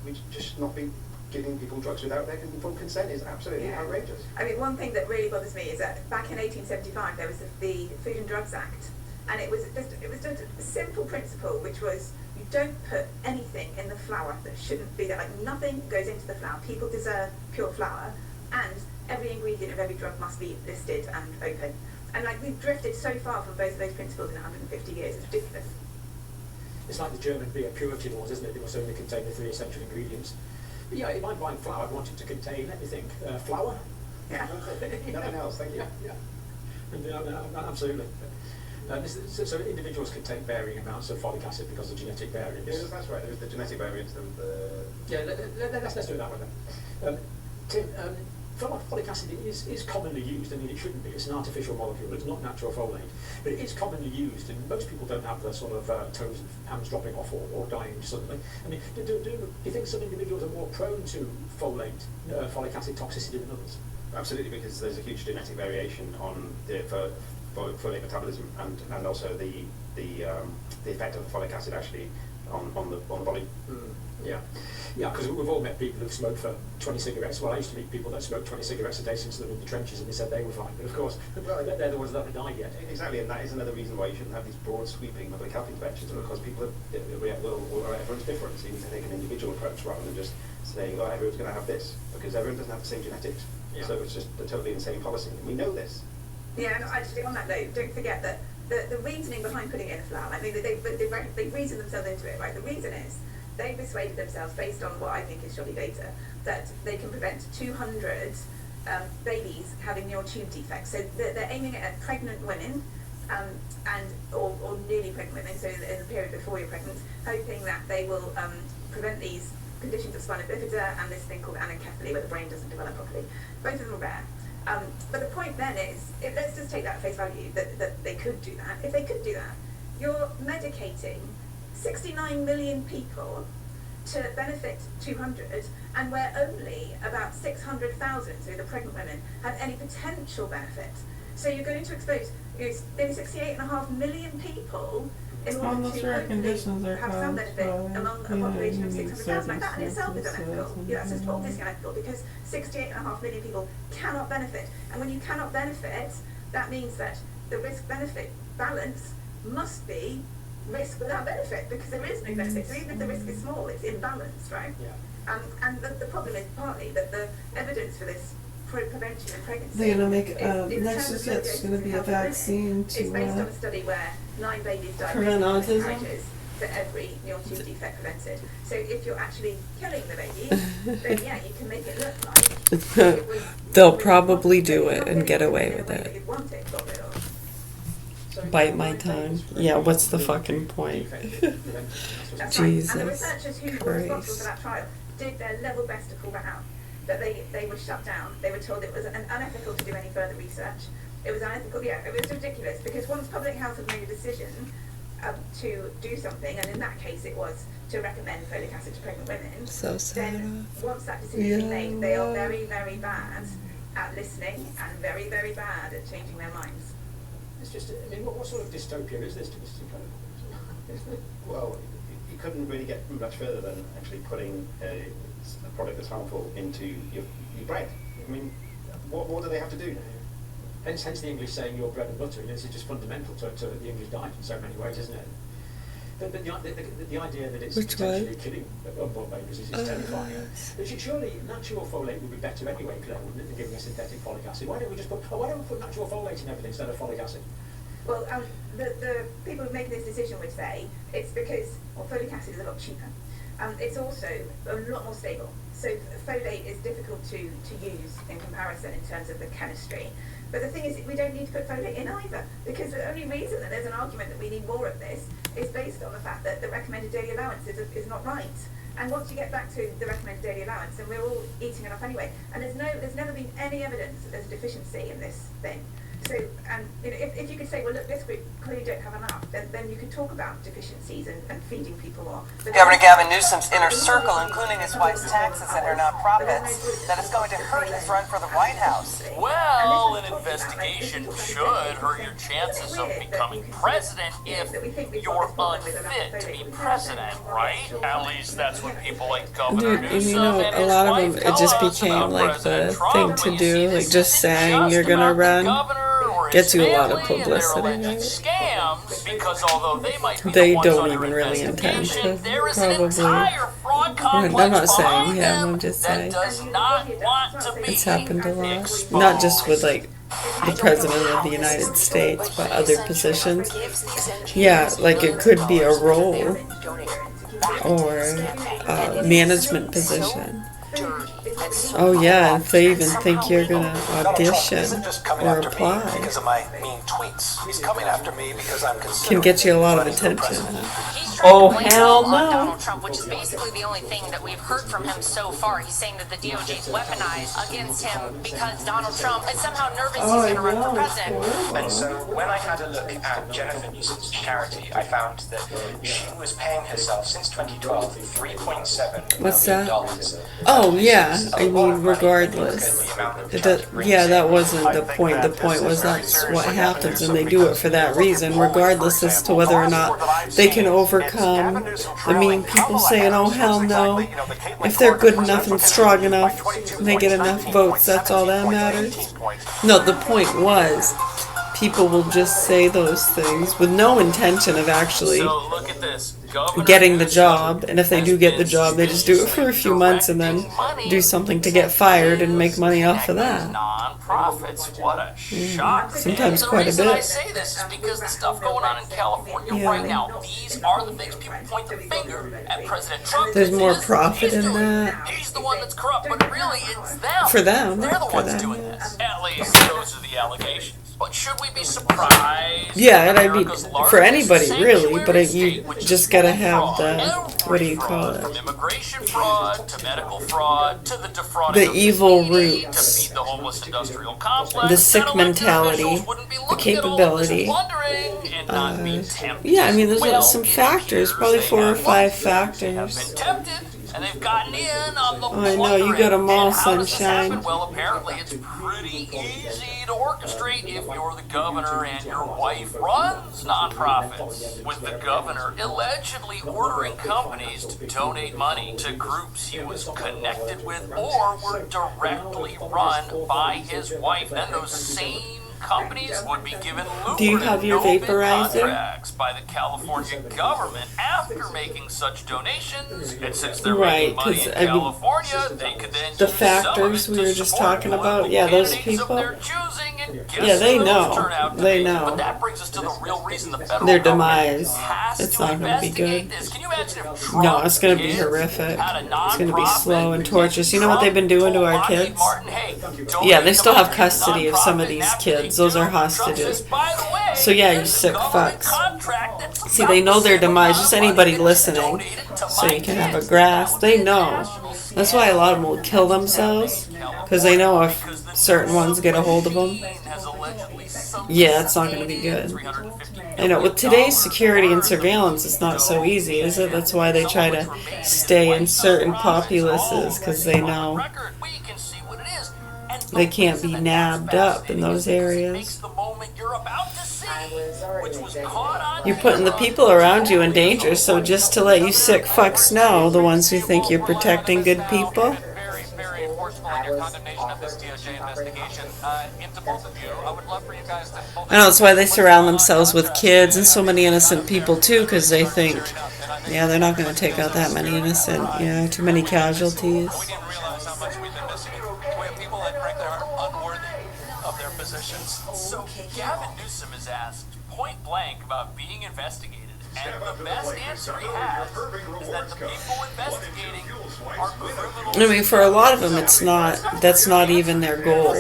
we just not be giving people drugs without their informed consent is absolutely outrageous. I mean, one thing that really bothers me is that back in 1875 there was the Food and Drugs Act, and it was just a simple principle, which was you don't put anything in the flour that shouldn't be there. Like, nothing goes into the flour. People deserve pure flour, and every ingredient of every drug must be listed and open. And like, we've drifted so far from both of those principles in 150 years. It's ridiculous. It's like the German beer purity laws, isn't it? They must only contain the 3 essential ingredients. But yeah, if I'm buying flour, I'd want it to contain everything. Flour? Yeah. Nothing else, thank you. Yeah. And, absolutely. So individuals can take varying amounts of folic acid because of genetic variants. Yes, that's right. There's the genetic variants. Yeah, let's do it that way then. Tim, folic acid is commonly used. I mean, it shouldn't be. It's an artificial molecule. It's not natural folate. But it is commonly used, and most people don't have the sort of toes and hands dropping off or dying suddenly. I mean, do you think some individuals are more prone to folic acid toxicity than others? Absolutely, because there's a huge genetic variation on for folate metabolism, and also the effect of the folic acid actually on the body. Yeah, because we've all met people who've smoked for 20 cigarettes. Well, I used to meet people that smoked 20 cigarettes a day since they were in the trenches, and they said they were fine. But of course, they're the ones that haven't died yet. Exactly, and that is another reason why you shouldn't have these broad, sweeping public health interventions, because people everyone's different. So you need to take an individual approach rather than just saying, oh, everyone's going to have this, because everyone doesn't have the same genetics. Yeah. So it's just a totally insane policy. And we know this. Yeah, and actually on that note, don't forget that the reasoning behind putting it in a flower, I mean, they reasoned themselves into it, right? The reason is they persuaded themselves, based on what I think is shoddy data, that they can prevent 200 babies having neural tube defects. So they're aiming it at pregnant women, or nearly pregnant women, so in the period before you're pregnant, hoping that they will prevent these conditions of spina bifida and this thing called anencephaly, where the brain doesn't develop properly. Both of them are rare. But the point then is, let's just take that at face value, that they could do that. If they could do that, you're medicating 69 million people to benefit 200, and where only about 600,000, so the pregnant women, have any potential benefit. So you're going to expose nearly 68.5 million people in order to hopefully have some benefit among a population of 600,000. Like that in itself is unethical. That's just obviously unethical, because 68.5 million people cannot benefit. And when you cannot benefit, that means that the risk-benefit balance must be risk without benefit, because there is no benefit. So even if the risk is small, it's imbalanced, right? Yeah. And the problem is partly that the evidence for this prevention in pregnancy. They're gonna make next is it's gonna be a vaccine to it's based on a study where 9 babies died prevent autism for every neural tube defect prevented. So if you're actually killing the baby, then yeah, you can make it look like they'll probably do it and get away with it. Bite my tongue. Yeah, what's the fucking point? Jesus And the researchers who were responsible for that trial did their level best to pull that out. That they were shut down. They were told it was unethical to do any further research. It was unethical, yeah, it was ridiculous, because once public health had made a decision to do something, and in that case it was to recommend folic acid to pregnant women, so sad. Then once that decision is made, they are very, very bad at listening and very, very bad at changing their minds. It's just, I mean, what sort of dystopia is this? Well, you couldn't really get much further than actually putting a product that's harmful into your bread. I mean, what do they have to do? Hence the English saying your bread and butter. You know, this is just fundamental to the English diet in so many ways, isn't it? But the idea that it's potentially killing unborn babies is terrifying. But surely natural folate would be better anyway, Claire, wouldn't it, than giving a synthetic folic acid? Why don't we put natural folate in everything instead of folic acid? Well, the people making this decision would say it's because folic acid is a lot cheaper. It's also a lot more stable. So folate is difficult to use in comparison in terms of the chemistry. But the thing is, we don't need to put folate in either, because the only reason that there's an argument that we need more of this is based on the fact that the recommended daily allowance is not right. And once you get back to the recommended daily allowance, and we're all eating enough anyway, and there's never been any evidence that there's a deficiency in this thing. So, you know, if you could say, well, look, this group clearly don't have enough, then you could talk about deficiencies and feeding people more. Governor Gavin Newsom's inner circle, including his wife's taxes and her nonprofits, that is going to hurt his run for the White House. Well, an investigation should hurt your chances of becoming president if you're unfit to be president, right? At least that's what people like Governor Newsom and you know, and a lot of them, it just became like the thing to do, like just saying you're gonna run. Gets you a lot of publicity. Scams, because although they might be they don't even really intend to, probably. I'm not saying him, I'm just saying. It's happened a lot. Not just with like the President of the United States, but other positions. Yeah, like it could be a role or a management position. Oh yeah, if they even think you're gonna audition or apply, because of my mean tweets. He's coming after me because I'm can get you a lot of attention. Oh hell no! Donald Trump, which is basically the only thing that we've heard from him so far. He's saying that the DOJ is weaponized against him because Donald Trump is somehow nervous he's going to run for president. And so when I had a look at Jennifer Newsom's charity, I found that she was paying herself since 2012 $3.7 What's million. that? Oh yeah, I mean regardless. Yeah, that wasn't the point. The point was that's what happens, and they do it for that reason, regardless as to whether or not they can overcome the mean people saying, oh hell no. If they're good enough and strong enough, and they get enough votes, that's all that matters. No, the point was, people will just say those things with no intention of actually getting the job, and if they do get the job, they just do it for a few months and then do something to get fired and make money off of that. profits. What a shock. Sometimes and quite a the reason I bit. say this is because the stuff going on in California right now, these are the things people point the finger at President Trump. There's more profit in that. He's the one that's corrupt, but really it's them. For them. They're the For ones them, doing yeah. this. At least those are the allegations. But should we be surprised? Yeah, and I mean, for anybody really, but you just gotta have the, what do you call it? From immigration fraud to medical fraud to the defrauding The of evil VID, roots. to feed the homeless industrial complex. The sick mentality, the capability. And not be tempted. Yeah, I mean, there's some factors, probably 4 or 5 factors. Tempted, and they've gotten in on the Oh, I know, you got them all, sunshine. Well, apparently it's pretty easy to orchestrate if you're the governor and your wife runs nonprofits. With the governor allegedly ordering companies to donate money to groups he was connected with or were directly run by his wife. Then those same companies would be given Do you have your vaporizer? contracts by the California government after making such donations. And since they're Right, making money because in California, they could then the use factors some of we it were to just support talking about, yeah, those candidates of people, their choosing, and guess yeah, they who those turn know, out to they be? know. But that brings us to the real reason the federal Their government demise. has It's to not gonna be good. investigate this. Can you imagine if Trump No, it's gonna be kids horrific. had a It's gonna be nonprofit? slow and torturous. You know what they've been doing to our kids? Yeah, they still have custody of some of these kids. Those are hostages. So yeah, you sick fucks. See, they know their demise. Just anybody listening, so you can have a grasp. They know. That's why a lot of them will kill themselves, because they know if certain ones get a hold of them, yeah, it's not going to be good. I know, with today's security and surveillance, it's not so easy, is it? That's why they try to stay in certain populaces, because they know they can't be nabbed up in those areas. You're putting the people around you in danger, so just to let you sick fucks know, the ones who think you're protecting good people. I know, that's why they surround themselves with kids and so many innocent people too, because they think, yeah, they're not going to take out that many innocent, too many casualties. So Gavin Newsom is asked point blank about being investigated, and the best answer he has is that the people investigating are criminals. I mean, for a lot of them, that's not even their goal.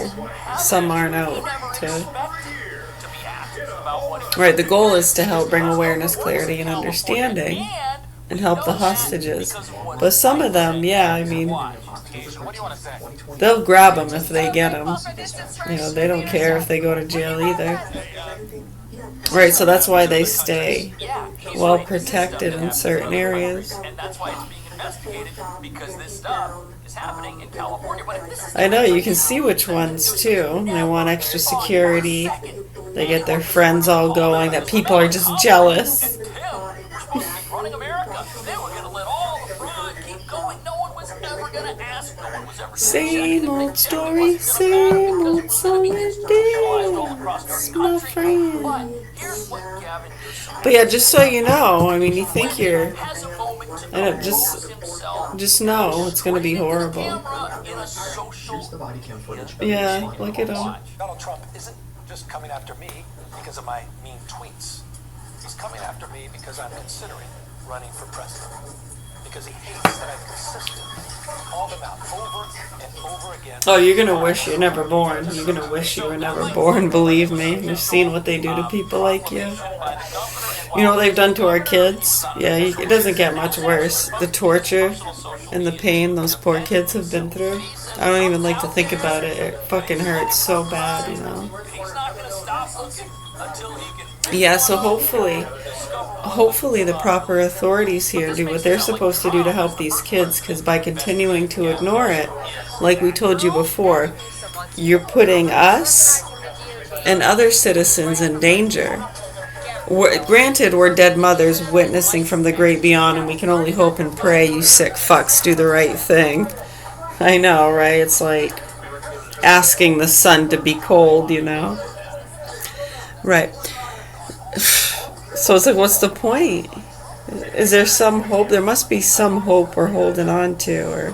Some aren't out to. Right, the goal is to help bring awareness, clarity, and understanding, and help the hostages. But some of them, yeah, I mean, they'll grab them if they get them. They don't care if they go to jail either. Right, so that's why they stay well protected in certain areas. And that's why it's being investigated, because this stuff is happening in California. But if this is I know, you can see which ones too. They want extra security. They get their friends all going, that people are just jealous. running America, they were going to let all the fraud keep going. No one was ever going to ask. No one was ever Same old story, same old song and dance, my friend. But yeah, just so you know, I mean, you think you're, just know it's going to be horrible. Yeah, look at him. Donald Trump isn't just coming after me because of my mean tweets. He's coming after me because I'm considering running for president. Because he hates that I've consistently called him out over and over again. Oh, you're going to wish you're never born. You're going to wish you were never born, believe me. You've seen what they do to people like you. You know what they've done to our kids? Yeah, it doesn't get much worse. The torture and the pain those poor kids have been through. I don't even like to think about it. It fucking hurts so bad, Yeah, so hopefully the proper authorities here do what they're supposed to do to help these kids, because by continuing to ignore it, like we told you before, you're putting us and other citizens in danger. Granted, we're dead mothers witnessing from the great beyond, and we can only hope and pray you sick fucks do the right thing. I know, right? It's like asking the sun to be cold, Right. So it's like, what's the point? Is there some hope? There must be some hope we're holding on to, or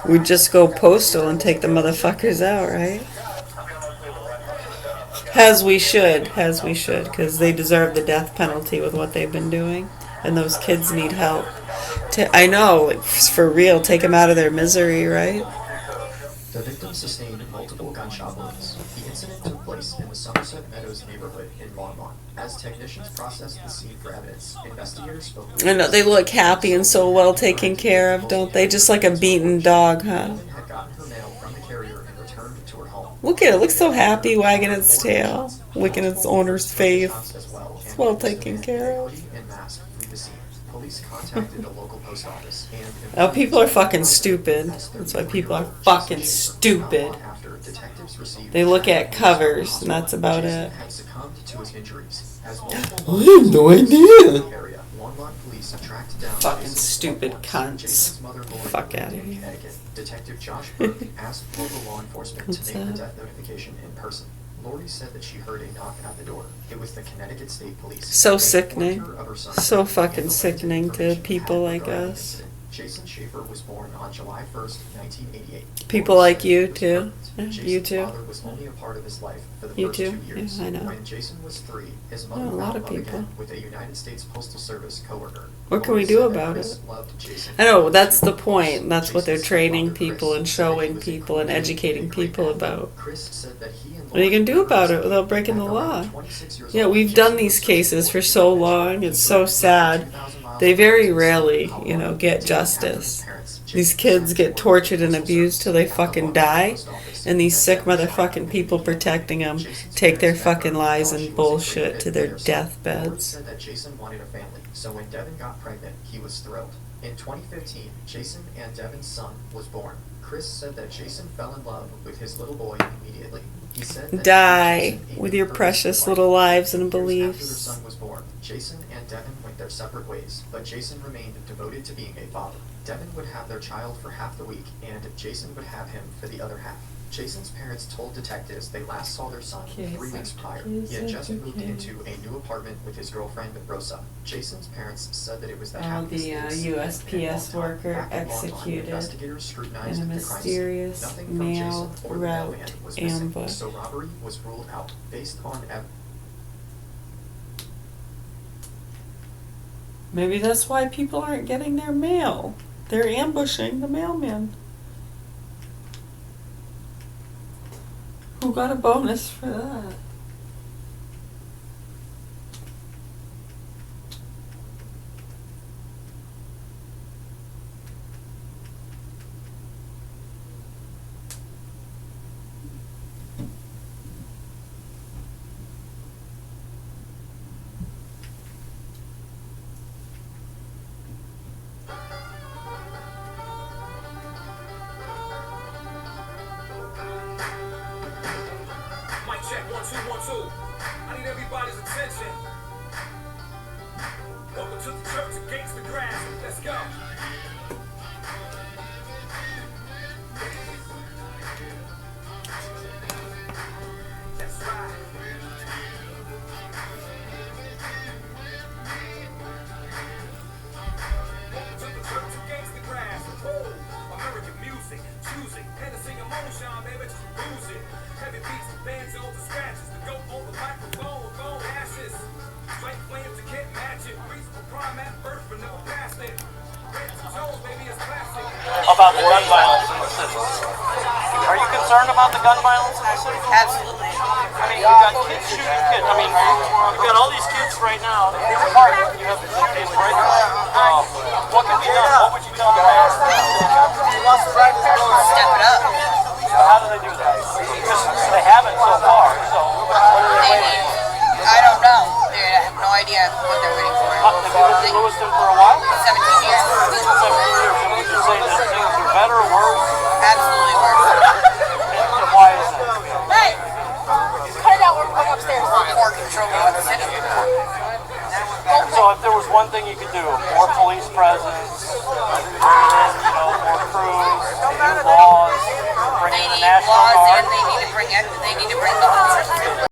we just go postal and take the motherfuckers out, right? As we should, because they deserve the death penalty with what they've been doing, and those kids need help. I know, like, for real, take them out of their misery, right? The victim sustained multiple gunshot wounds. The incident took place in the Somerset Meadows neighborhood in Longmont. As technicians processed the scene for evidence, investigators spoke with... I know, they look happy and so well taken care of, don't they? Just like a beaten dog, huh? ...had gotten her mail from the carrier and returned to her home. Look at it, it looks so happy, wagging its tail, licking its owner's face. It's well taken care of. Police contacted the local post office and... Oh, people are fucking stupid. That's why people are fucking stupid. They look at covers, and that's about it. I have no idea. Fucking stupid cunts. Fuck out of here. Detective Josh Burke asked local law enforcement to make the death notification in person. Lori said that she heard a knock at the door. It was the Connecticut State Police. So sickening. So fucking sickening to people like us. Jason Schaefer was born on July 1st, 1988. People like you too. You too. Father was only a part of his life for the You first too. 2 years. Yeah, I know. When Jason was 3, his mother Oh, a lot found of love people. again with a United States Postal Service coworker. What can we do about it? I know, that's the point. That's what they're training people and showing people and educating people about. What are you going to do about it without breaking the law? Yeah, we've done these cases for so long. It's so sad. They very rarely, get justice. These kids get tortured and abused till they fucking die. And these sick motherfucking people protecting them take their fucking lies and bullshit to their deathbeds. Said that Jason wanted a family, so when Devin got pregnant, he was thrilled. In 2015, Jason and Devin's son was born. Chris said that Jason fell in love with his little boy immediately. He said that Die with your precious little lives and after their beliefs. son was born, Jason and Devin went their separate ways, but Jason remained devoted to being a father. Devin would have their child for half the week, and Jason would have him for the other half. Jason's parents told detectives they last saw their son 3 weeks prior. He had just moved into a new apartment with his girlfriend, Rosa. Jason's parents said that it was the happiest The USPS worker executed in a mysterious mail route ambush. So robbery was ruled out based on Maybe that's why people aren't getting their mail. They're ambushing the mailman. Who got a bonus for that? Mic check, 1, 2, 1, 2. I need everybody's attention. Welcome to the church against the grass. Let's go. That's right. Welcome to the church against the grass. Woo! American music, choosing, Hennessy and moonshine, baby, just lose it. Heavy beats, banjos and scratches, the goat on the microphone, bone ashes. Straight flames, you can't match it. Reach for prime at birth, but never past it. Red to Jones, baby, it's classic. About the gun violence in the city. Are you concerned about the gun violence in the city? Absolutely. I mean, you've got kids shooting kids. I mean, you've got all these kids right now. You have the shootings right now. What can be done? What would you tell them? Step it up. How do they do that? Because they haven't so far. So what are they waiting? I don't know. They have no idea what they're waiting for. They've been in Lewiston for a while? 17 years. 17 years. And would you say that things are better or worse? Absolutely worse. And why is that? Hey! Cut it out. We're going upstairs. More control of the city. So if there was one thing you could do, more police presence, bringing in, more crews, new laws, bringing in the National Guard. And they need to bring